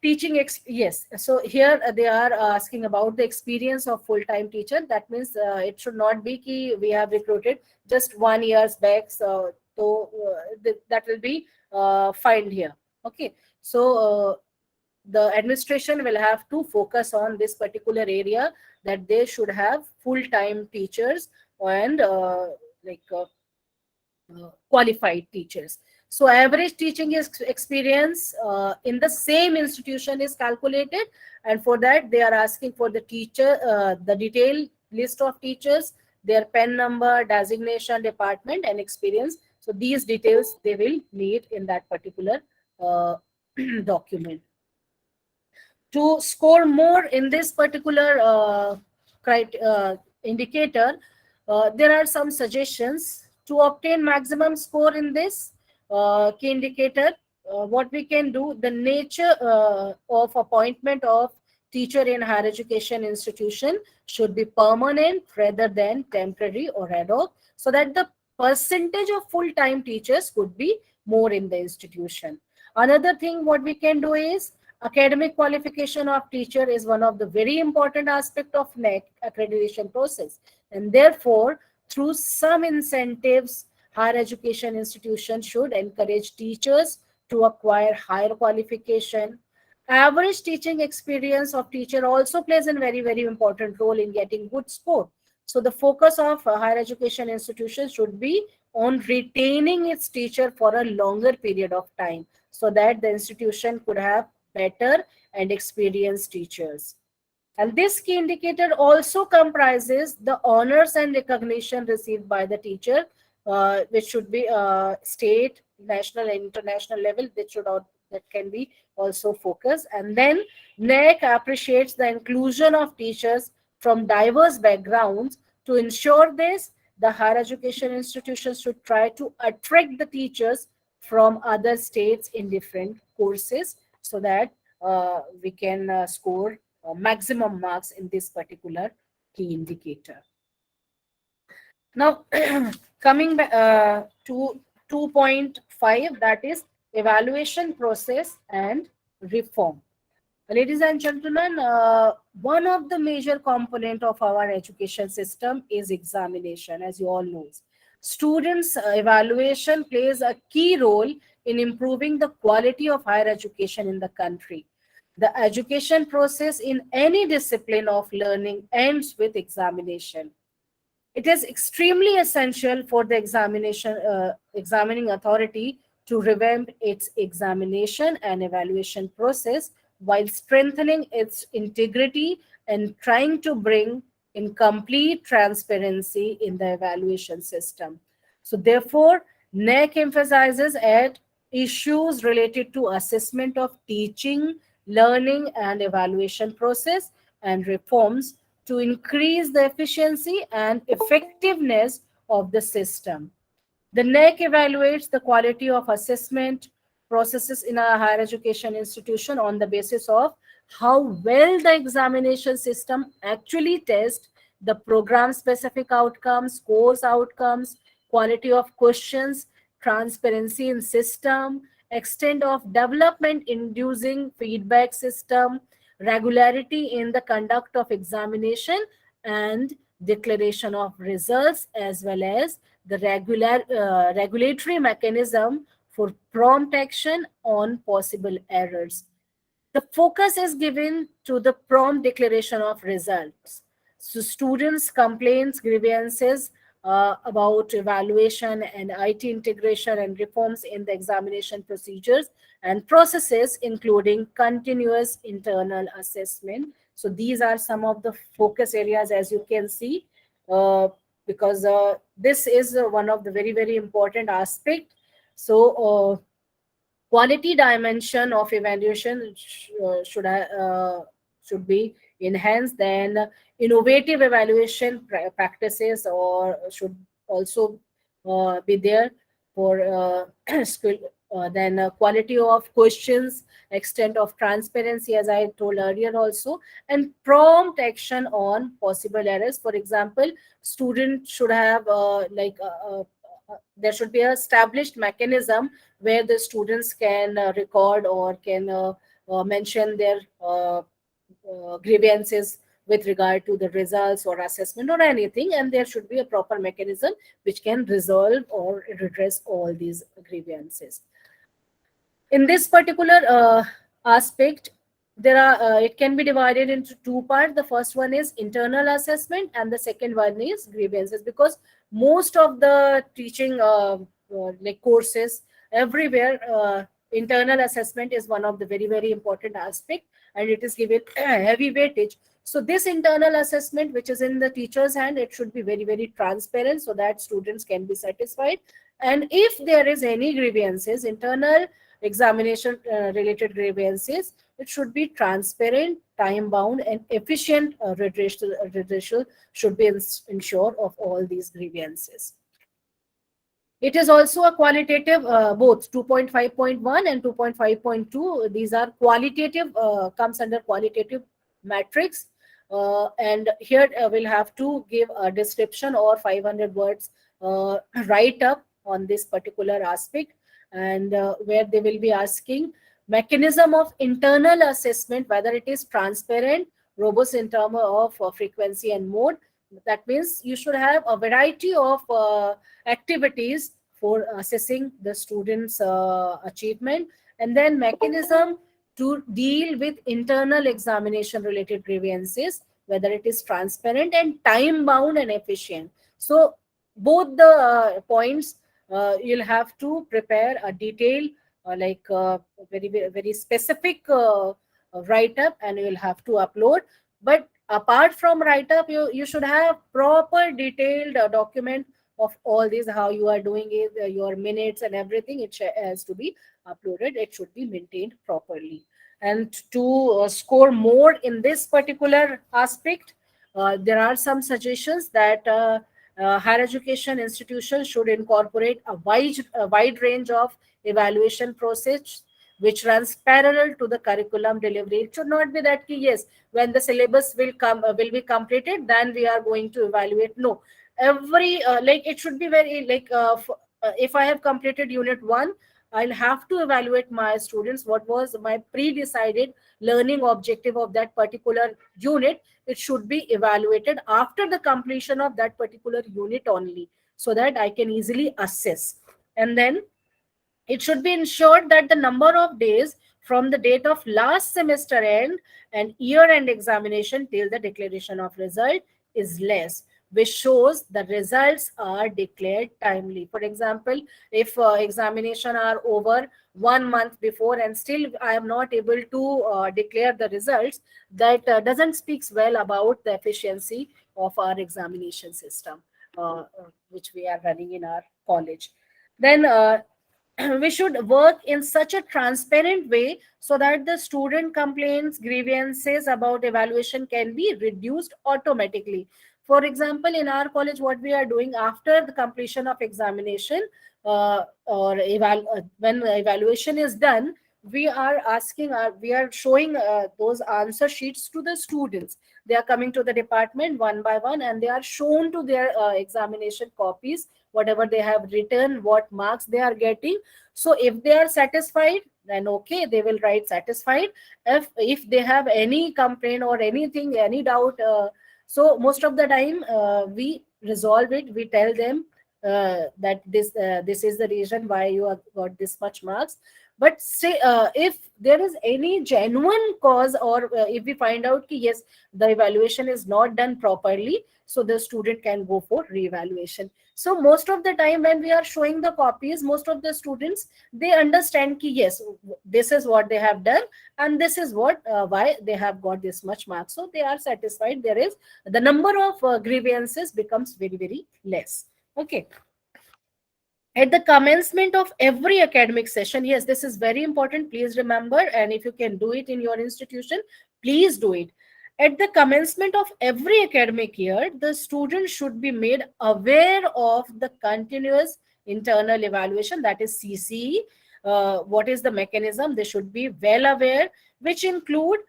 Speaker 3: teaching, yes. So here they are asking about the experience of full-time teacher. That means it should not be ki we have recruited just 1 years back. So that will be fine here. Okay. So the administration will have to focus on this particular area, that they should have full-time teachers and qualified teachers. So average teaching experience in the same institution is calculated, and for that they are asking for the teacher, the detailed list of teachers, their PEN number, designation, department, and experience. So these details they will need in that particular document. To score more in this particular indicator, there are some suggestions to obtain maximum score in this key indicator. What we can do, the nature of appointment of teacher in higher education institution should be permanent rather than temporary or ad hoc, so that the percentage of full-time teachers could be more in the institution. Another thing what we can do is, academic qualification of teacher is one of the very important aspect of NAAC accreditation process, and therefore through some incentives, higher education institutions should encourage teachers to acquire higher qualification. Average teaching experience of teacher also plays a very, very important role in getting good score. So the focus of higher education institutions should be on retaining its teacher for a longer period of time, so that the institution could have better and experienced teachers. And this key indicator also comprises the honors and recognition received by the teacher, which should be state, national, and international level. That can be also focused. And then NAAC appreciates the inclusion of teachers from diverse backgrounds. To ensure this, the higher education institutions should try to attract the teachers from other states in different courses, so that we can score maximum marks in this particular key indicator. Now, coming back to 2.5, that is evaluation process and reform. Ladies and gentlemen, one of the major component of our education system is examination, as you all know. Students' evaluation plays a key role in improving the quality of higher education in the country. The education process in any discipline of learning ends with examination. It is extremely essential for the examining authority to revamp its examination and evaluation process while strengthening its integrity and trying to bring in complete transparency in the evaluation system. So therefore, NAAC emphasizes at issues related to assessment of teaching, learning and evaluation process and reforms to increase the efficiency and effectiveness of the system. The NAAC evaluates the quality of assessment processes in a higher education institution on the basis of how well the examination system actually tests the program specific outcomes, course outcomes, quality of questions, transparency in system, extent of development inducing feedback system, regularity in the conduct of examination and declaration of results, as well as the regulatory mechanism for prompt action on possible errors. The focus is given to the prompt declaration of results. So students' complaints, grievances about evaluation and IT integration and reforms in the examination procedures and processes, including continuous internal assessment. So these are some of the focus areas, as you can see, because this is one of the very, very important aspect. So quality dimension of evaluation should be enhanced. Then innovative evaluation practices or should also be there for skill. Then quality of questions, extent of transparency, as I told earlier also, and prompt action on possible errors. For example, student should have there should be a established mechanism where the students can record or can mention their grievances with regard to the results or assessment or anything, and there should be a proper mechanism which can resolve or redress all these grievances. In this particular aspect, there are it can be divided into two parts. The first one is internal assessment and the second one is grievances, because most of the teaching like courses everywhere, internal assessment is one of the very, very important aspect, and it is given heavy weightage. So this internal assessment, which is in the teacher's hand, it should be very, very transparent so that students can be satisfied. And if there is any grievances, internal examination related grievances, it should be transparent, time bound and efficient. Redressal should be ensured of all these grievances. It is also a qualitative, both 2.5.1 and 2.5.2. These are qualitative, comes under qualitative metrics. And here we'll have to give a description or 500 words write up on this particular aspect, and where they will be asking mechanism of internal assessment, whether it is transparent, robust in terms of frequency and mode. That means you should have a variety of activities for assessing the students' achievement, and then mechanism to deal with internal examination related grievances, whether it is transparent and time bound and efficient. So both the points you'll have to prepare a detailed very, very specific write up, and you will have to upload. But apart from write up, you should have proper detailed document of all these, how you are doing it, your minutes and everything. It has to be uploaded. It should be maintained properly. And to score more in this particular aspect, there are some suggestions that higher education institutions should incorporate a wide range of evaluation process which runs parallel to the curriculum delivery. It should not be that yes, when the syllabus will be completed, then we are going to evaluate. No, every like it should be very like if I have completed unit 1, I'll have to evaluate my students what was my pre-decided learning objective of that particular unit. It should be evaluated after the completion of that particular unit only, so that I can easily assess. And then it should be ensured that the number of days from the date of last semester end and year end examination till the declaration of result is less, which shows the results are declared timely. For example, if examination are over 1 month before and still I am not able to declare the results, that doesn't speaks well about the efficiency of our examination system, which we are running in our college. Then we should work in such a transparent way so that the student complaints, grievances about evaluation can be reduced automatically. For example, in our college, what we are doing after the completion of examination, when the evaluation is done, we are asking, we are showing those answer sheets to the students. They are coming to the department one by one, and they are shown to their examination copies, whatever they have written, what marks they are getting. So if they are satisfied, then okay, they will write satisfied. If they have any complaint or anything, any doubt, so most of the time we resolve it. We tell them that this is the reason why you have got this much marks. But say if there is any genuine cause, or if we find out that yes, the evaluation is not done properly, so the student can go for re-evaluation. So most of the time when we are showing the copies, most of the students, they understand that yes, this is what they have done and this is what why they have got this much marks. So they are satisfied. There is the number of grievances becomes very, very less. Okay. At the commencement of every academic session, yes, this is very important, please remember, and if you can do it in your institution, please do it. At the commencement of every academic year, the student should be made aware of the continuous internal evaluation, that is CCE. What is the mechanism? They should be well aware, which include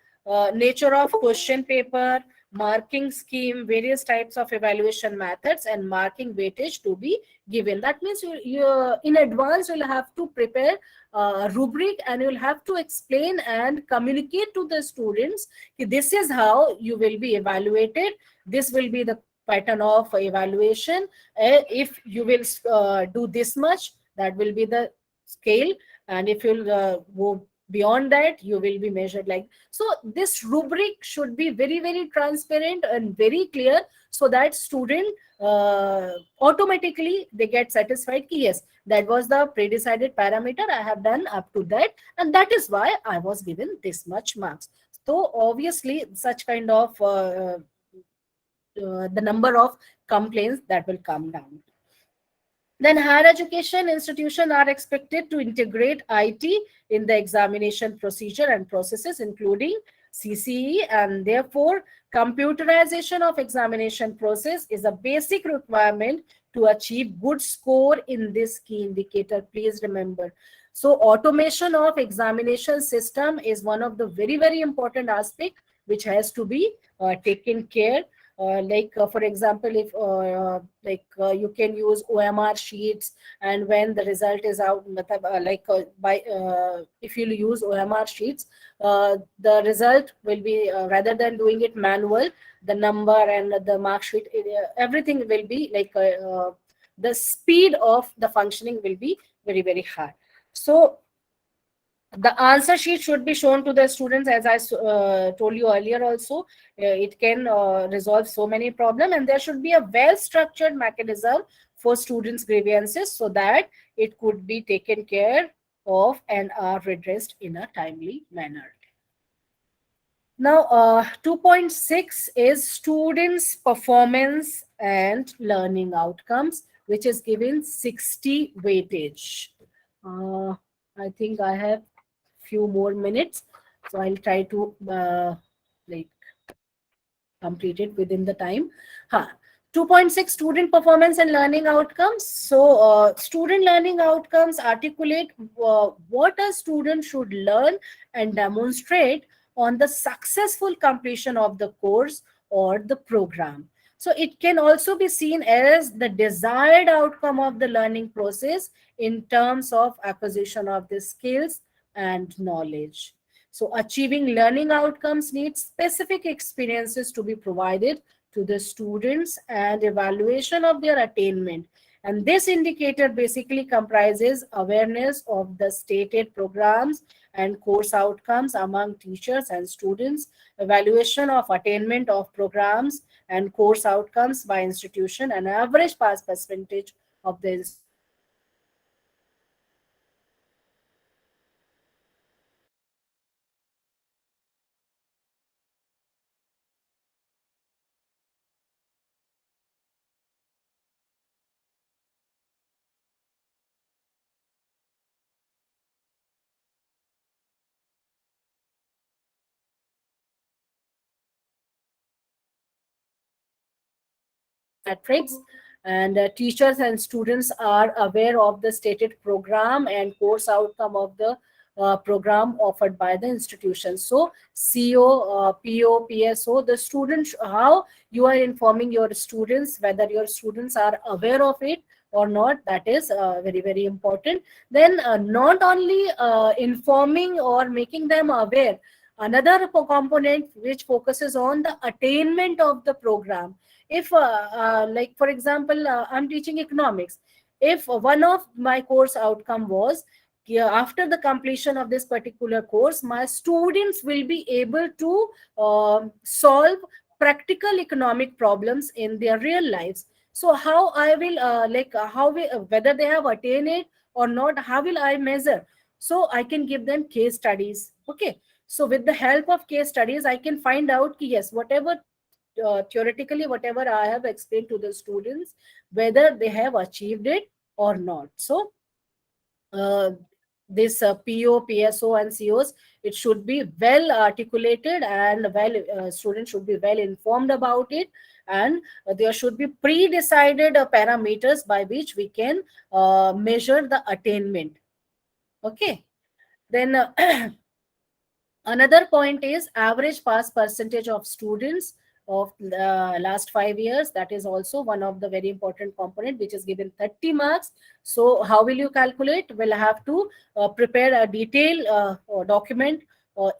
Speaker 3: nature of question paper, marking scheme, various types of evaluation methods, and marking weightage to be given. That means you in advance you'll have to prepare a rubric, and you'll have to explain and communicate to the students, this is how you will be evaluated, this will be the pattern of evaluation. If you will do this much, that will be the scale, and if you'll go beyond that, you will be measured like. So this rubric should be very, very transparent and very clear, so that student automatically they get satisfied, yes, that was the pre-decided parameter, I have done up to that, and that is why I was given this much marks. So obviously such kind of the number of complaints that will come down. Then higher education institutions are expected to integrate IT in the examination procedure and processes, including CCE, and therefore computerization of examination process is a basic requirement to achieve good score in this key indicator. Please remember. So automation of examination system is one of the very, very important aspect which has to be taken care. For example, if you can use OMR sheets, and when the result is out, if you use OMR sheets, the result will be rather than doing it manual, the number and the mark sheet, everything will be the speed of the functioning will be very, very high. So the answer sheet should be shown to the students, as I told you earlier also. It can resolve so many problems, and there should be a well-structured mechanism for students' grievances so that it could be taken care of and are redressed in a timely manner. Now, 2.6 is students' performance and learning outcomes, which is given 60 weightage. I think I have few more minutes, so I'll try to complete it within the time. 2.6 student performance and learning outcomes. So student learning outcomes articulate what a student should learn and demonstrate on the successful completion of the course or the program. So it can also be seen as the desired outcome of the learning process in terms of acquisition of the skills and knowledge. So achieving learning outcomes needs specific experiences to be provided to the students and evaluation of their attainment. And this indicator basically comprises awareness of the stated programs and course outcomes among teachers and students, evaluation of attainment of programs and course outcomes by institution, and average pass percentage of the metrics, and teachers and students are aware of the stated program and course outcome of the program offered by the institution. So CO, PO, PSO, the students, how you are informing your students, whether your students are aware of it or not, that is very, very important. Then not only informing or making them aware, another component which focuses on the attainment of the program. If like for example, I'm teaching economics. If one of my course outcome was, yeah, after the completion of this particular course, my students will be able to solve practical economic problems in their real lives. So how I will how we, whether they have attained it or not, how will I measure? So I can give them case studies. Okay, so with the help of case studies, I can find out yes, whatever theoretically whatever I have explained to the students, whether they have achieved it or not. So this PO, PSO, and COs, it should be well articulated, and well students should be well informed about it, and there should be pre-decided parameters by which we can measure the attainment. Okay, then another point is average pass percentage of students of the last 5 years. That is also one of the very important component, which is given 30 marks. So how will you calculate? We'll have to prepare a detailed document,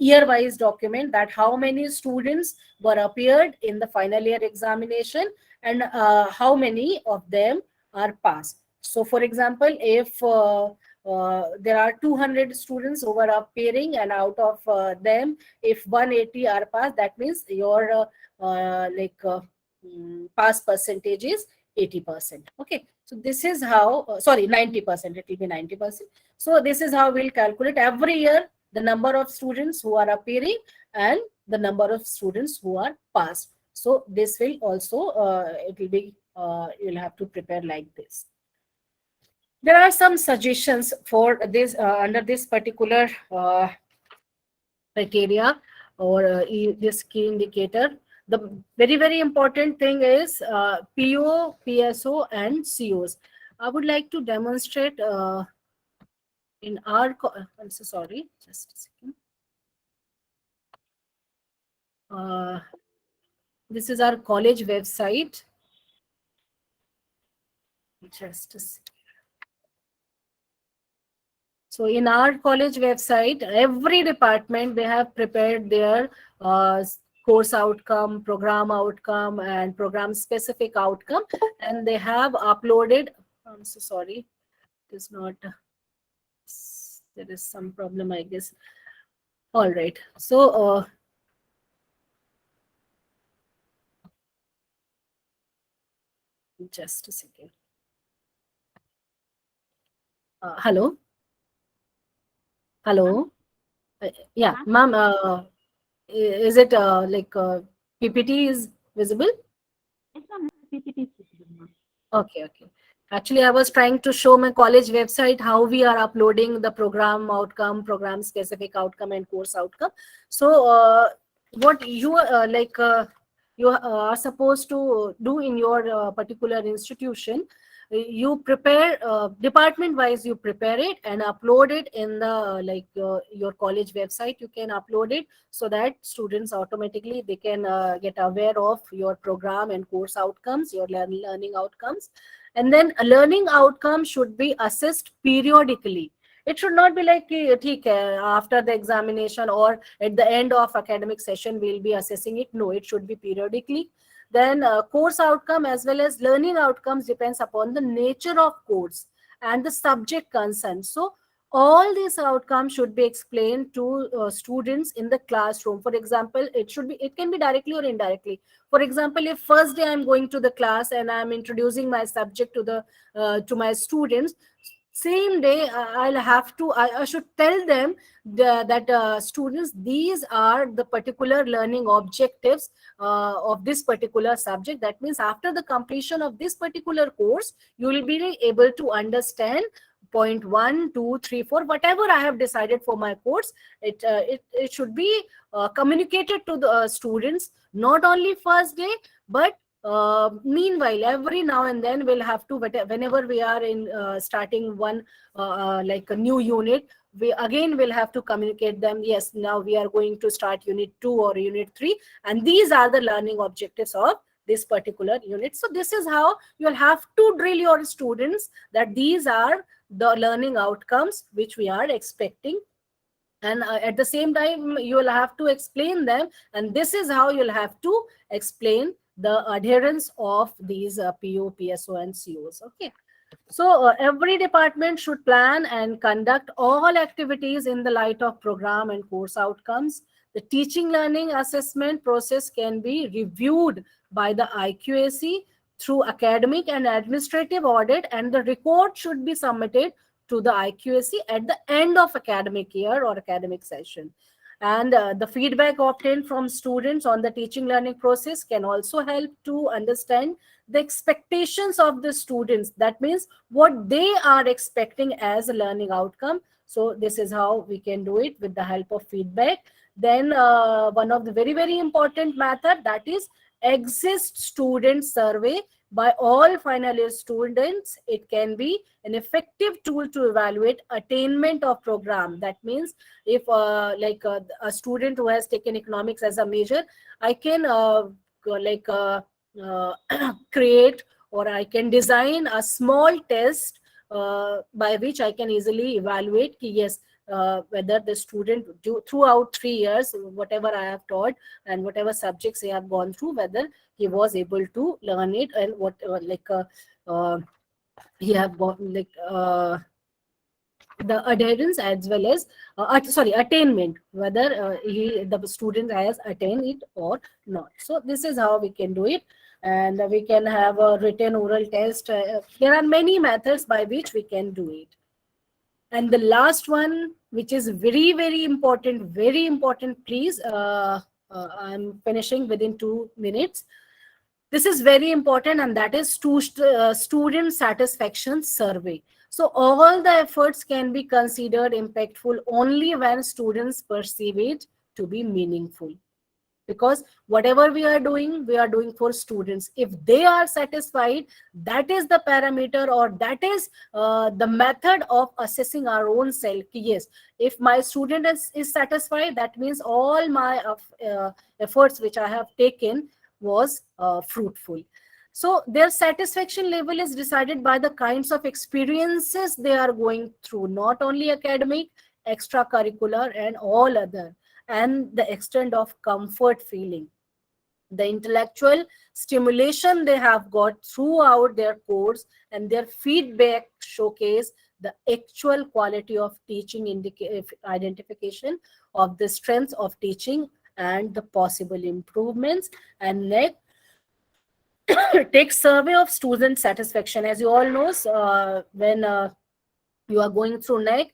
Speaker 3: year-wise document, that how many students were appeared in the final year examination, and how many of them are passed. So for example, if there are 200 students who are appearing, and out of them, if 180 are passed, that means your pass percentage is 80%. Okay, so this is how, sorry, 90%, it will be 90%. So this is how we'll calculate every year the number of students who are appearing and the number of students who are passed. So this will also, it will be, you'll have to prepare like this. There are some suggestions for this under this particular criteria, or this key indicator. The very, very important thing is PO, PSO, and COs. I would like to demonstrate in our, I'm so sorry, just a second. This is our college website. Just a second. So in our college website, every department, they have prepared their course outcome, program outcome, and program specific outcome, and they have uploaded. I'm so sorry, it is not, there is some problem, I guess. All right, so just a second. Hello. Hello. Yeah, ma'am. Is it PPT is visible? Okay, okay. Actually, I was trying to show my college website how we are uploading the program outcome, program specific outcome, and course outcome. So, what you you are supposed to do in your particular institution, you prepare department wise, you prepare it and upload it in the your college website. You can upload it so that students automatically they can get aware of your program and course outcomes, your learning outcomes. And then a learning outcome should be assessed periodically. It should not be like कि, ठीक है, after the examination or at the end of academic session we'll be assessing it. No, it should be periodically. Then course outcome as well as learning outcomes depends upon the nature of course and the subject concerned. So all these outcomes should be explained to students in the classroom. For example, it can be directly or indirectly. For example, if first day I'm going to the class and I'm introducing my subject to my students, same day I should tell them that students, these are the particular learning objectives of this particular subject. That means after the completion of this particular course, you will be able to understand point 1, 2, 3, 4, whatever I have decided for my course. It should be communicated to the students, not only first day, but meanwhile every now and then we'll have to, whenever we are in starting one like a new unit, we again will have to communicate them, yes, now we are going to start unit 2 or unit 3, and these are the learning objectives of this particular unit. So this is how you'll have to drill your students that these are the learning outcomes which we are expecting. And at the same time you will have to explain them, and this is how you'll have to explain the adherence of these PO, PSO and COs. Okay. So every department should plan and conduct all activities in the light of program and course outcomes. The teaching learning assessment process can be reviewed by the IQAC through academic and administrative audit, and the report should be submitted to the IQAC at the end of academic year or academic session. And the feedback obtained from students on the teaching learning process can also help to understand the expectations of the students. That means what they are expecting as a learning outcome. So this is how we can do it with the help of feedback. Then one of the very, very important method, that is exist student survey by all final year students. It can be an effective tool to evaluate attainment of program. That means if a student who has taken economics as a major, I can create, or I can design a small test by which I can easily evaluate yes, whether the student throughout 3 years, whatever I have taught and whatever subjects he have gone through, whether he was able to learn it, and what he have got the adherence as well as attainment, whether the student has attained it or not. So this is how we can do it. And we can have a written oral test. There are many methods by which we can do it. And the last one, which is very, very important, please, I'm finishing within 2 minutes. This is very important, and that is student satisfaction survey. So all the efforts can be considered impactful only when students perceive it to be meaningful. Because whatever we are doing for students. If they are satisfied, that is the parameter, or that is the method of assessing our own self. Yes, if my student is satisfied, that means all my efforts which I have taken was fruitful. So their satisfaction level is decided by the kinds of experiences they are going through, not only academic, extracurricular and all other, and the extent of comfort feeling, the intellectual stimulation they have got throughout their course, and their feedback showcase the actual quality of teaching identification of the strengths of teaching and the possible improvements. And next, take survey of student satisfaction. As you all know, when you are going through NAAC,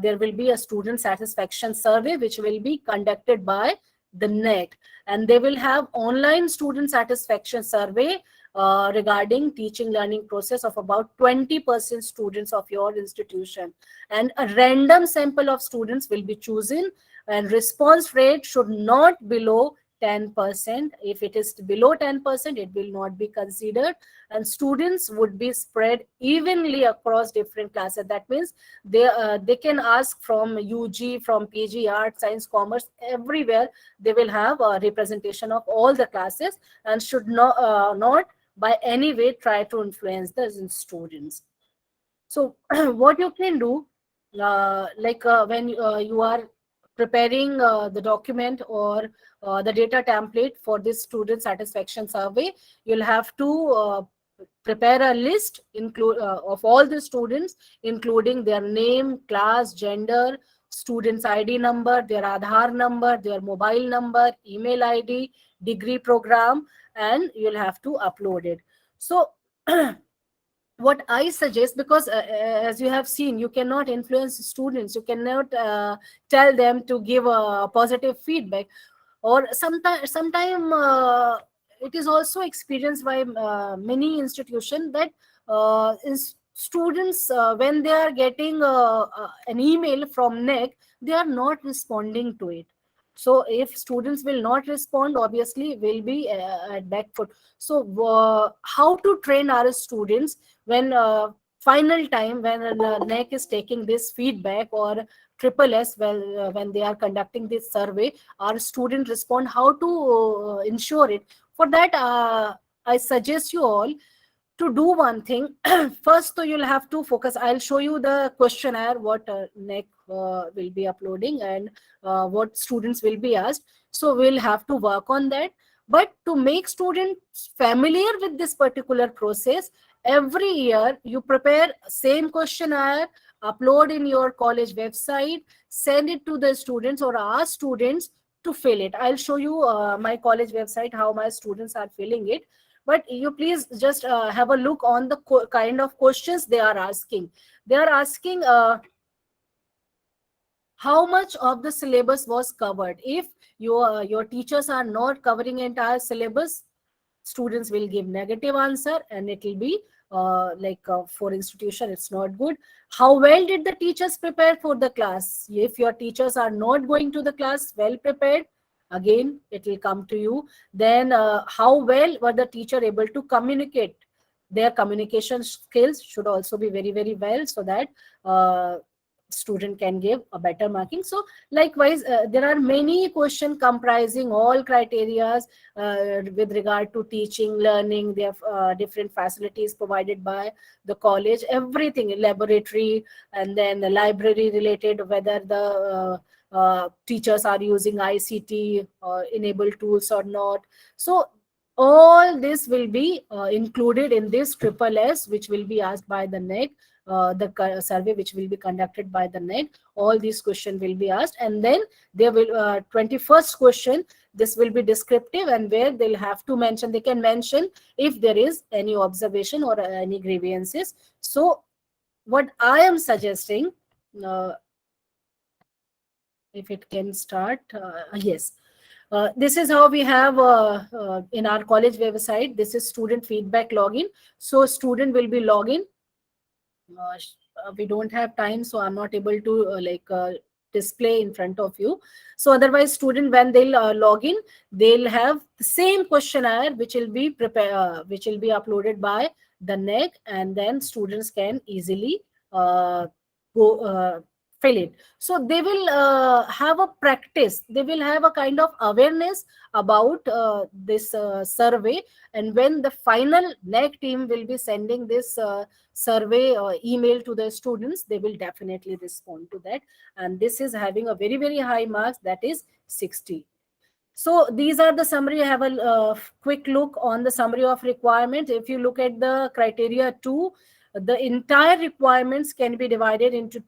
Speaker 3: there will be a student satisfaction survey which will be conducted by the NAAC, and they will have online student satisfaction survey regarding teaching learning process of about 20% students of your institution, and a random sample of students will be chosen, and response rate should not below 10%. If it is below 10%, it will not be considered, and students would be spread evenly across different classes. That means they can ask from UG, from PG, art, science, commerce, everywhere they will have a representation of all the classes, and should not by any way try to influence the students. So what you can do, when you are preparing the document or the data template for this student satisfaction survey, you'll have to prepare a list of all the students, including their name, class, gender, student's ID number, their Aadhaar number, their mobile number, email ID, degree program, and you'll have to upload it. So what I suggest, because as you have seen, you cannot influence students, you cannot tell them to give a positive feedback, or sometime it is also experienced by many institutions that students, when they are getting an email from NAAC, they are not responding to it. So if students will not respond, obviously will be at back foot. So how to train our students when final time, when NAAC is taking this feedback, or triple S, when they are conducting this survey, our student respond, how to ensure it. For that, I suggest you all to do one thing. First, so you'll have to focus. I'll show you the questionnaire what NAAC will be uploading, and what students will be asked. So we'll have to work on that. But to make students familiar with this particular process, every year you prepare same questionnaire, upload in your college website, send it to the students, or ask students to fill it. I'll show you my college website how my students are filling it. But you please just have a look on the kind of questions they are asking. They are asking how much of the syllabus was covered. If your teachers are not covering entire syllabus, students will give negative answer, and it will be for institution, it's not good. How well did the teachers prepare for the class? If your teachers are not going to the class well prepared, again it will come to you. Then how well were the teacher able to communicate? Their communication skills should also be very, very well, so that student can give a better marking. So likewise, there are many questions comprising all criterias with regard to teaching, learning. They have different facilities provided by the college, everything, laboratory, and then the library related, whether the teachers are using ICT enabled tools or not. So all this will be included in this triple S, which will be asked by the NAAC, the survey which will be conducted by the NAAC. All these questions will be asked, and then there will 21st question, this will be descriptive, and where they'll have to mention, they can mention if there is any observation or any grievances. So what I am suggesting, if it can start, yes. This is how we have in our college website. This is student feedback login. So student will be login. We don't have time, so I'm not able to display in front of you. So otherwise, student, when they'll log in, they'll have the same questionnaire which will be which will be uploaded by the NAAC, and then students can easily go fill it. So they will have a practice, they will have a kind of awareness about this survey, and when the final NAAC team will be sending this survey email to the students, they will definitely respond to that, and this is having a very, very high marks, that is 60. So these are the summary. I have a quick look on the summary of requirements. If you look at the criteria 2, the entire requirements can be divided into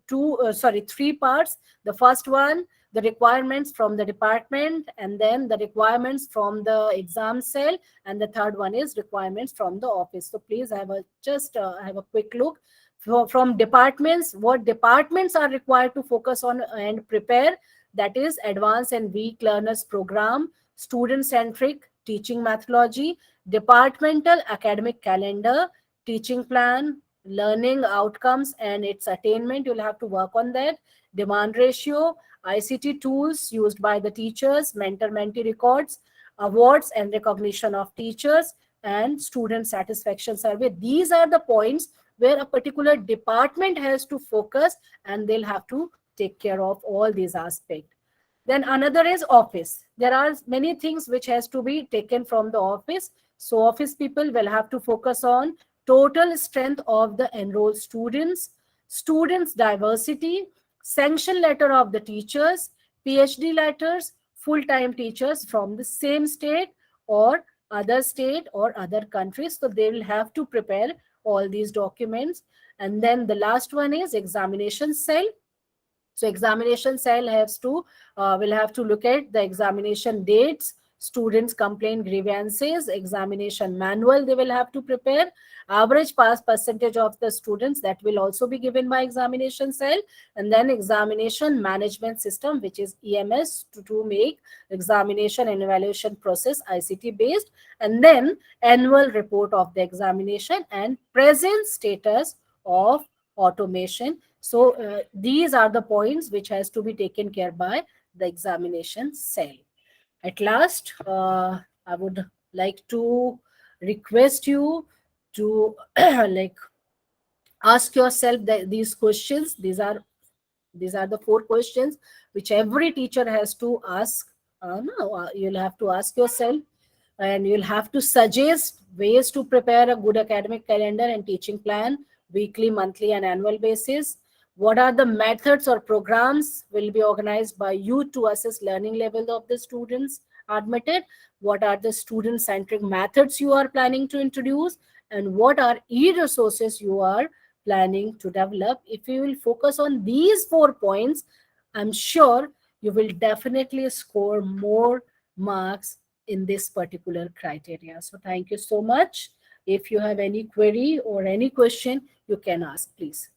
Speaker 3: three parts. The first one, the requirements from the department, and then the requirements from the exam cell, and the third one is requirements from the office. So please have a quick look from departments. What departments are required to focus on and prepare? That is advanced and weak learners program, student-centric teaching methodology, departmental academic calendar, teaching plan, learning outcomes and its attainment. You'll have to work on that. Demand ratio, ICT tools used by the teachers, mentor-mentee records, awards and recognition of teachers, and student satisfaction survey. These are the points where a particular department has to focus, and they'll have to take care of all these aspects. Then another is office. There are many things which has to be taken from the office. So office people will have to focus on total strength of the enrolled students, students diversity, sanction letter of the teachers, PhD letters, full-time teachers from the same state or other state or other countries. So they will have to prepare all these documents. And then the last one is examination cell. So examination cell has to will have to look at the examination dates, students' complaint grievances, examination manual they will have to prepare, average pass percentage of the students that will also be given by examination cell, and then examination management system, which is EMS, to make examination and evaluation process ICT based, and then annual report of the examination and present status of automation. So these are the points which has to be taken care by the examination cell. At last, I would like to request you to like ask yourself these questions. These are the 4 questions which every teacher has to ask. No, you'll have to ask yourself, and you'll have to suggest ways to prepare a good academic calendar and teaching plan, weekly, monthly, and annual basis. What are the methods or programs will be organized by you to assess learning level of the students admitted? What are the student-centric methods you are planning to introduce? And what are e-resources you are planning to develop? If you will focus on these 4 points, I'm sure you will definitely score more marks in this particular criteria. So thank you so much. If you have any query or any question, you can ask, please.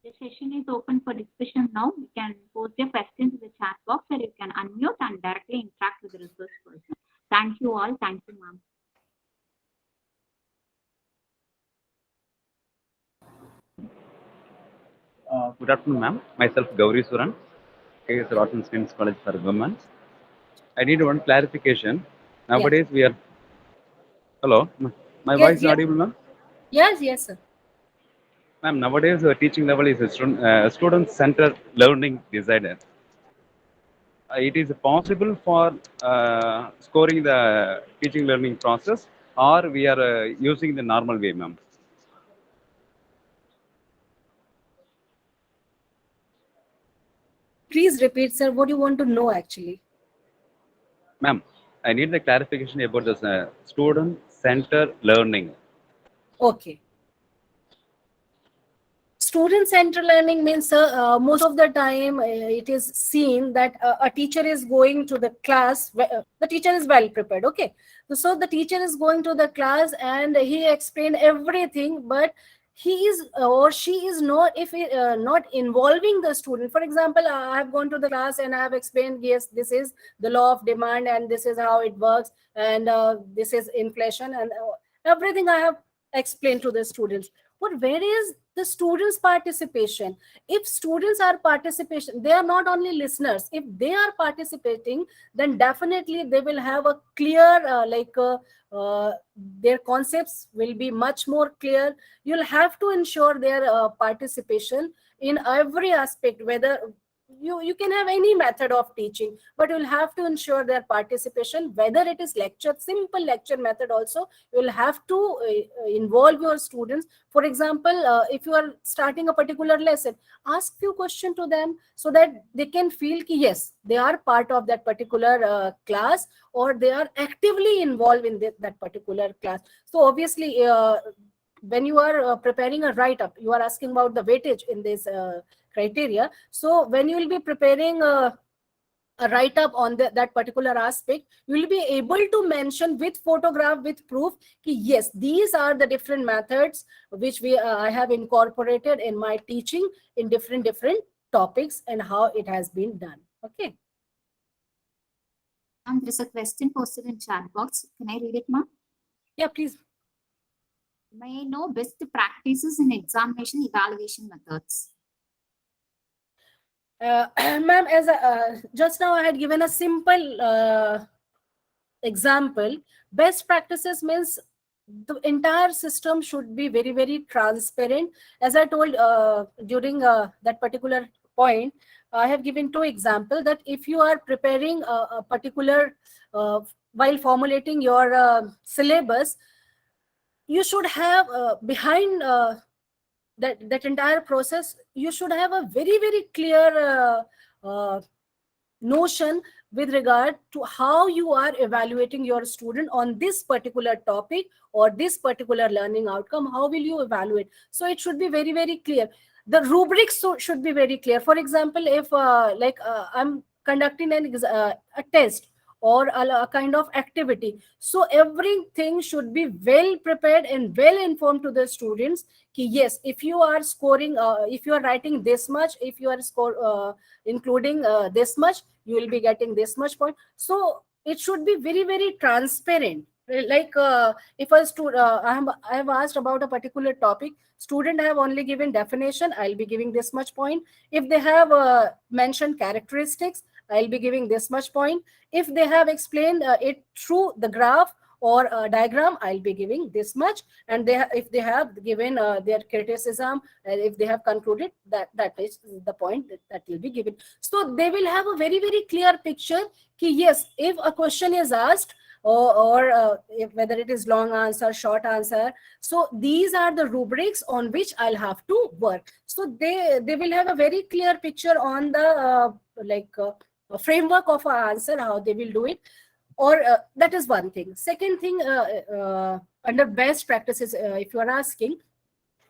Speaker 2: The session is open for discussion now. You can post your questions in the chat box, or you can unmute and directly interact with the resource person. Thank you all. Thank you, ma'am.
Speaker 4: Good afternoon, ma'am. Myself, Gauri Suran, KS Rotten Students College for Women. I need one clarification. Nowadays, we are. Hello, my voice is audible, ma'am?
Speaker 3: Yes, sir.
Speaker 4: Ma'am, nowadays, the teaching level is a student-centered learning designer. It is possible for scoring the teaching learning process, or we are using the normal way, ma'am?
Speaker 3: Please repeat, sir. What do you want to know actually?
Speaker 4: Ma'am, I need the clarification about this student-centered learning.
Speaker 3: Okay. Student-centered learning means most of the time it is seen that a teacher is going to the class. The teacher is well prepared. Okay. So the teacher is going to the class and he explained everything, but he is or she is not not involving the student. For example, I have gone to the class and I have explained, yes, this is the law of demand and this is how it works, and this is inflation, and everything I have explained to the students. But where is the students' participation? If students are participation, they are not only listeners. If they are participating, then definitely they will have a clear their concepts will be much more clear. You'll have to ensure their participation in every aspect, whether you can have any method of teaching, but you'll have to ensure their participation, whether it is lecture, simple lecture method also. You'll have to involve your students. For example, if you are starting a particular lesson, ask few questions to them so that they can feel yes, they are part of that particular class, or they are actively involved in that particular class. So obviously, when you are preparing a write-up, you are asking about the weightage in this criteria. So when you will be preparing a write-up on that particular aspect, you will be able to mention with photograph, with proof, yes, these are the different methods which I have incorporated in my teaching in different topics and how it has been done. Okay.
Speaker 2: There is a question posted in chat box. Can I read it, ma'am?
Speaker 3: Yeah, please.
Speaker 2: May I know best practices in examination evaluation methods?
Speaker 3: Ma'am, as just now I had given a simple example, best practices means the entire system should be very, very transparent. As I told during that particular point, I have given two examples that if you are preparing a particular, while formulating your syllabus, you should have behind that entire process, you should have a very, very clear notion with regard to how you are evaluating your student on this particular topic or this particular learning outcome. How will you evaluate? So it should be very, very clear. The rubrics should be very clear. For example, if I'm conducting a test or a kind of activity, so everything should be well prepared and well informed to the students. Yes, if you are scoring, if you are writing this much, if you are including this much, you will be getting this much point. So it should be very, very transparent. Like if I have asked about a particular topic, student have only given definition, I'll be giving this much point. If they have mentioned characteristics, I'll be giving this much point. If they have explained it through the graph or a diagram, I'll be giving this much. And if they have given their criticism, if they have concluded, that is the point that will be given. So they will have a very, very clear picture ki yes, if a question is asked, or if whether it is long answer, short answer, so these are the rubrics on which I'll have to work. So they will have a very clear picture on the a framework of our answer, how they will do it. Or that is one thing. Second thing, under best practices, if you are asking,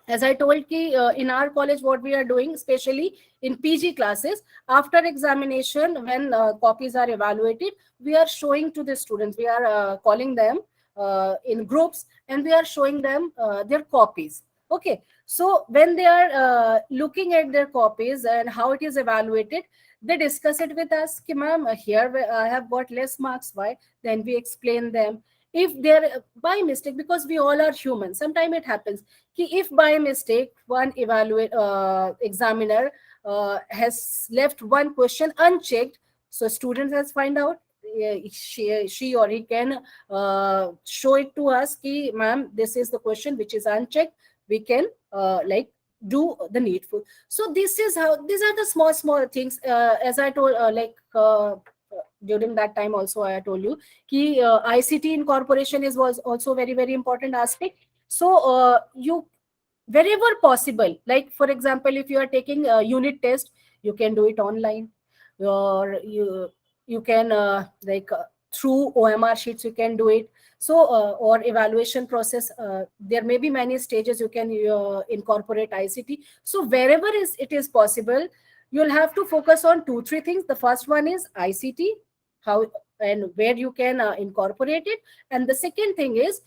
Speaker 3: as I told ki, in our college, what we are doing, especially in PG classes, after examination, when copies are evaluated, we are showing to the students, we are calling them in groups, and we are showing them their copies. Okay, so when they are looking at their copies and how it is evaluated, they discuss it with us, ki ma'am, here I have got less marks. Why? Then we explain them. If they're by mistake, because we all are human, sometimes it happens ki if by mistake one examiner has left one question unchecked, so students has find out, she or he can show it to us ki ma'am, this is the question which is unchecked, we can do the needful. So this is how, these are the small things. As I told, during that time also I told you ki ICT incorporation was also very, very important aspect. So you, wherever possible, like for example, if you are taking a unit test, you can do it online, or you can through OMR sheets you can do it. So or evaluation process, there may be many stages you can incorporate ICT. So wherever it is possible, you'll have to focus on 2-3 things. The first one is ICT, how and where you can incorporate it. And the second thing is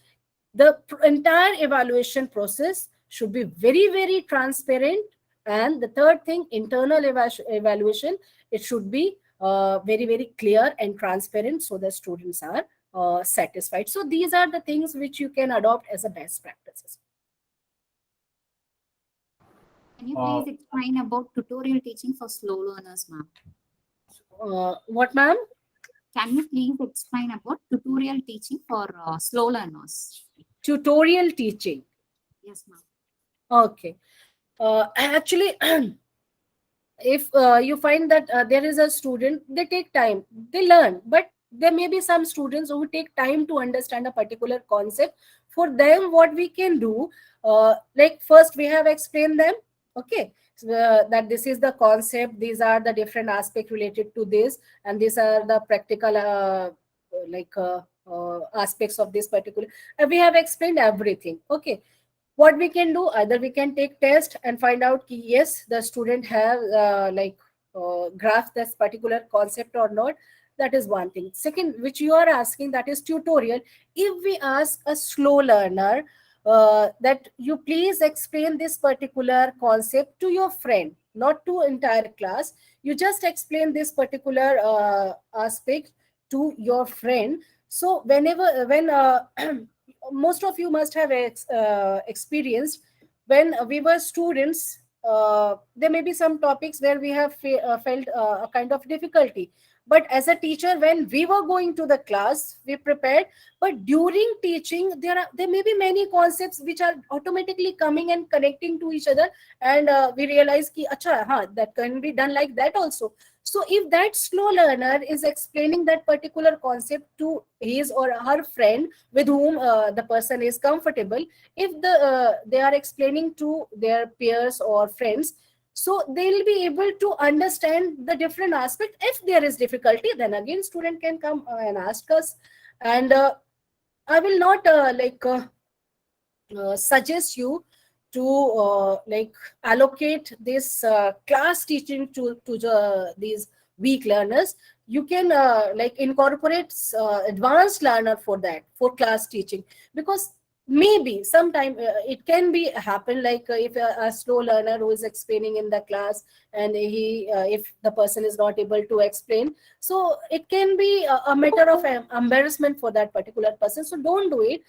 Speaker 3: the entire evaluation process should be very, very transparent. And the third thing, internal evaluation, it should be very, very clear and transparent, so the students are satisfied. So these are the things which you can adopt as a best practices.
Speaker 2: Can you please explain about tutorial teaching for slow learners, ma'am?
Speaker 3: What, ma'am?
Speaker 2: Can you please explain about tutorial teaching for slow learners?
Speaker 3: Tutorial teaching.
Speaker 2: Yes, ma'am.
Speaker 3: Okay. Actually, if you find that there is a student, they take time, they learn, but there may be some students who take time to understand a particular concept. For them, what we can do, like first we have explained them, okay, that this is the concept, these are the different aspects related to this, and these are the practical aspects of this particular, we have explained everything. Okay, what we can do, either we can take test and find out ki yes, the student have grasped this particular concept or not. That is one thing. Second, which you are asking, that is tutorial. If we ask a slow learner that you please explain this particular concept to your friend, not to entire class, you just explain this particular aspect to your friend. So when most of you must have experienced, when we were students, there may be some topics where we have felt a kind of difficulty. But as a teacher, when we were going to the class, we prepared. But during teaching, there may be many concepts which are automatically coming and connecting to each other, and we realize ki, acha, that can be done like that also. So if that slow learner is explaining that particular concept to his or her friend with whom the person is comfortable, if they are explaining to their peers or friends, so they'll be able to understand the different aspect. If there is difficulty, then again student can come and ask us, and I will not suggest you to allocate this class teaching to these weak learners. You can incorporate advanced learner for that, for class teaching, because maybe sometime it can be happen if a slow learner who is explaining in the class, and he if the person is not able to explain, so it can be a matter of embarrassment for that particular person. So don't do it.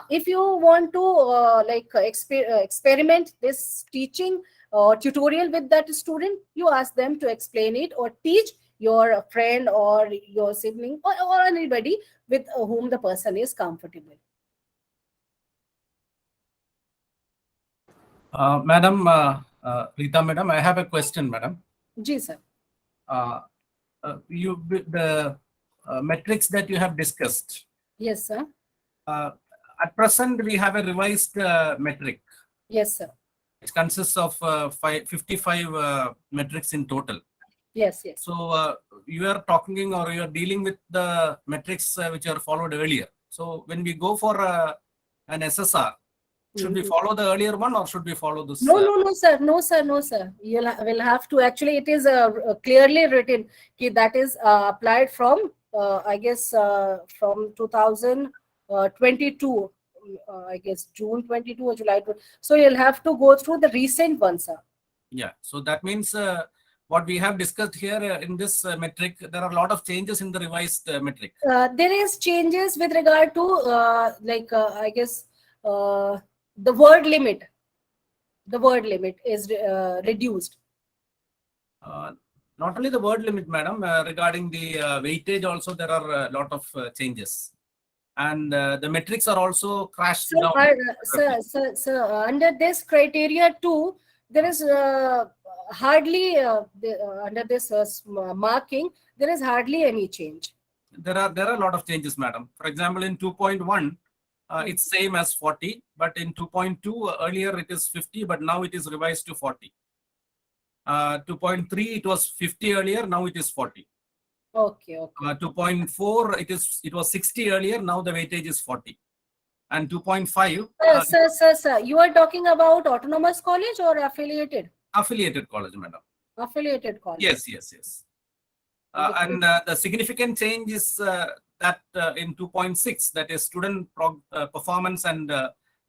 Speaker 3: If you want to experiment this teaching or tutorial with that student, you ask them to explain it, or teach your friend or your sibling, or anybody with whom the person is comfortable.
Speaker 5: Madam, Rita, madam, I have a question, madam.
Speaker 3: Ji, sir.
Speaker 5: The metrics that you have discussed.
Speaker 3: Yes, sir.
Speaker 5: At present, we have a revised metric.
Speaker 3: Yes, sir.
Speaker 5: It consists of 55 metrics in total.
Speaker 3: Yes, yes.
Speaker 5: So you are talking, or you are dealing with the metrics which are followed earlier. So when we go for an SSR, should we follow the earlier one, or should we follow this?
Speaker 3: No, sir. No, sir. No, sir. You will have to. Actually, it is clearly written that is applied from, I guess, from 2022. I guess June 22 or July 22. So you'll have to go through the recent one, sir.
Speaker 5: Yeah. So that means what we have discussed here in this metric, there are a lot of changes in the revised metric.
Speaker 3: There is changes with regard to I guess the word limit. The word limit is reduced.
Speaker 5: Not only the word limit, madam, regarding the weightage also there are a lot of changes. And the metrics are also crashed down.
Speaker 3: Sir, under this criteria too, there is hardly, under this marking, there is hardly any change.
Speaker 5: There are a lot of changes, madam. For example, in 2.1, it's same as 40, but in 2.2 earlier it is 50, but now it is revised to 40. 2.3 it was 50 earlier, now it is 40.
Speaker 3: Okay.
Speaker 5: 2.4 it was 60 earlier, now the weightage is 40. And 2.5.
Speaker 3: Sir, you are talking about autonomous college or affiliated?
Speaker 5: Affiliated college, madam.
Speaker 3: Affiliated college.
Speaker 5: Yes. And the significant change is that in 2.6, that is student performance and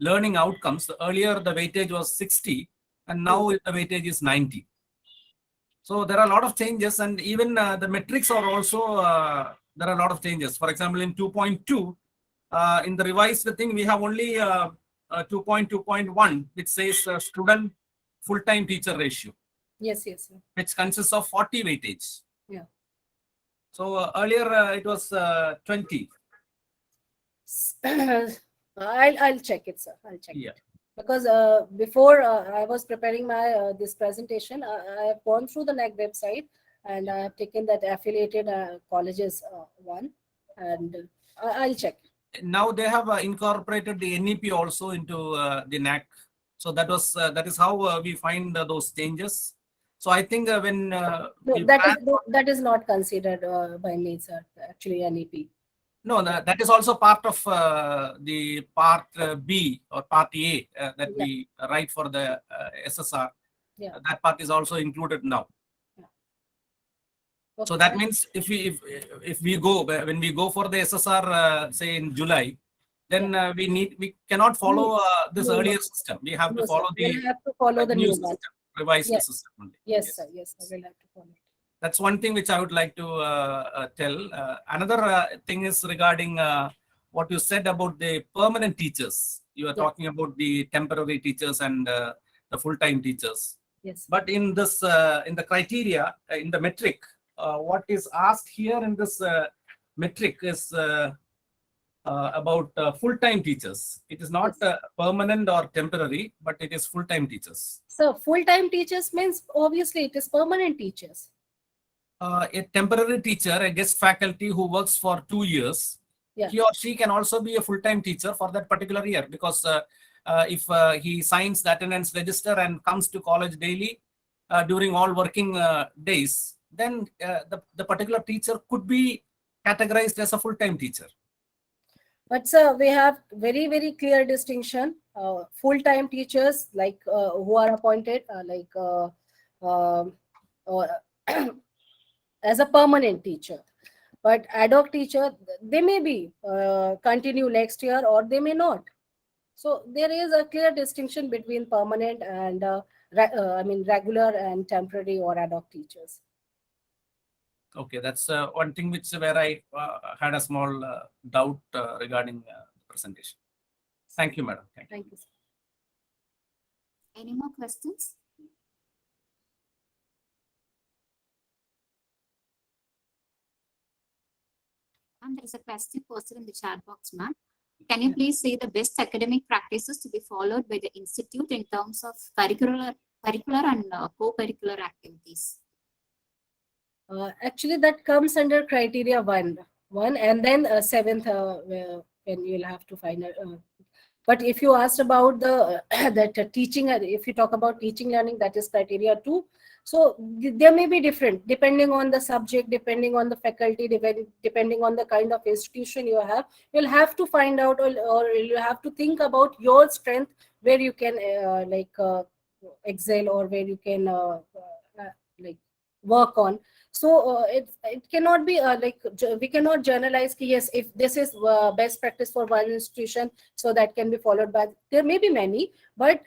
Speaker 5: learning outcomes. Earlier the weightage was 60, and now the weightage is 90. So there are a lot of changes, and even the metrics are also there are a lot of changes. For example, in 2.2, in the revised thing, we have only 2.2.1, which says student full-time teacher ratio.
Speaker 3: Yes.
Speaker 5: Which consists of 40 weightage.
Speaker 3: Yeah.
Speaker 5: So earlier it was 20.
Speaker 3: I'll check it, sir. I'll check
Speaker 5: Yeah.
Speaker 3: it. Because before I was preparing my this presentation, I have gone through the NAAC website, and I have taken that affiliated colleges one, and I'll check.
Speaker 5: Now they have incorporated the NEP also into the NAAC. So that is how we find those changes. So I think when
Speaker 3: that is not considered by me, sir. Actually, NEP.
Speaker 5: No, that is also part of the part B or part A that we write for the SSR.
Speaker 3: Yeah.
Speaker 5: That part is also included now.
Speaker 3: Yeah. Okay.
Speaker 5: So that means if we go, when we go for the SSR, say in July, then we cannot follow this earlier system. We have to follow
Speaker 3: the new
Speaker 5: system,
Speaker 3: one.
Speaker 5: revised system only.
Speaker 3: Yes, sir. Yes, I will have to follow it.
Speaker 5: That's one thing which I would like to tell. Another thing is regarding what you said about the permanent teachers. You are talking about the temporary teachers and the full-time teachers.
Speaker 3: Yes.
Speaker 5: But in this, in the criteria, in the metric, what is asked here in this metric is about full-time teachers. It is not permanent or temporary, but it is full-time teachers.
Speaker 3: So full-time teachers means obviously it is permanent teachers.
Speaker 5: A temporary teacher, a guest faculty who works for 2 years,
Speaker 3: Yeah.
Speaker 5: he or she can also be a full-time teacher for that particular year, because if he signs the attendance register and comes to college daily during all working days, then the particular teacher could be categorized as a full-time teacher.
Speaker 3: But sir, we have very, very clear distinction. Full-time teachers, like who are appointed, as a permanent teacher. But ad hoc teacher, they may be continue next year or they may not. So there is a clear distinction between permanent and regular and temporary or ad hoc teachers.
Speaker 5: Okay, that's one thing where I had a small doubt regarding the presentation. Thank you, madam. Thank you.
Speaker 3: Thank you, sir.
Speaker 2: Any more questions? And there is a question posted in the chat box, ma'am. Can you please say the best academic practices to be followed by the institute in terms of curricular and co-curricular activities?
Speaker 3: Actually, that comes under criteria one, and then seventh, when you'll have to find out. But if you asked about the that teaching, if you talk about teaching learning, that is criteria 2. So there may be different depending on the subject, depending on the faculty, depending on the kind of institution you have. You'll have to find out, or you have to think about your strength, where you can excel, or where you can work on. So it cannot be we cannot generalize. Yes, if this is best practice for one institution, so that can be followed by. There may be many, but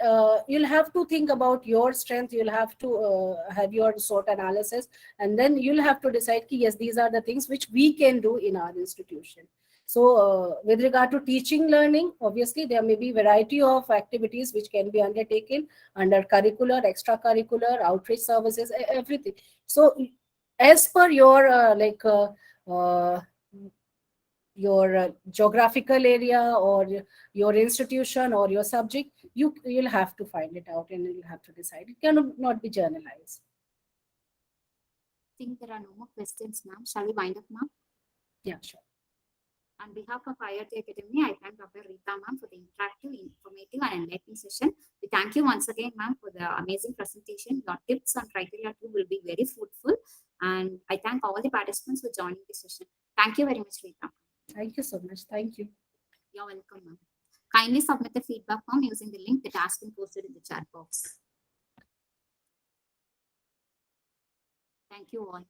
Speaker 3: you'll have to think about your strength. You'll have to have your SWOT analysis, and then you'll have to decide. Yes, these are the things which we can do in our institution. So with regard to teaching learning, obviously there may be variety of activities which can be undertaken under curricular, extracurricular, outreach services, everything. So as per your geographical area or your institution or your subject, you'll have to find it out and you'll have to decide. It cannot be generalized.
Speaker 2: I think there are no more questions, ma'am. Shall we wind up, ma'am?
Speaker 3: Yeah, sure.
Speaker 2: On behalf of IOT Academy, I thank Dr. Rita, ma'am, for the interactive, informative, and enlightening session. We thank you once again, ma'am, for the amazing presentation. Your tips on criteria 2 will be very fruitful. And I thank all the participants for joining this session. Thank you very much, Rita.
Speaker 3: Thank you so much. Thank you.
Speaker 2: You're welcome, ma'am. Kindly submit the feedback form using the link that has been posted in the chat box. Thank you all.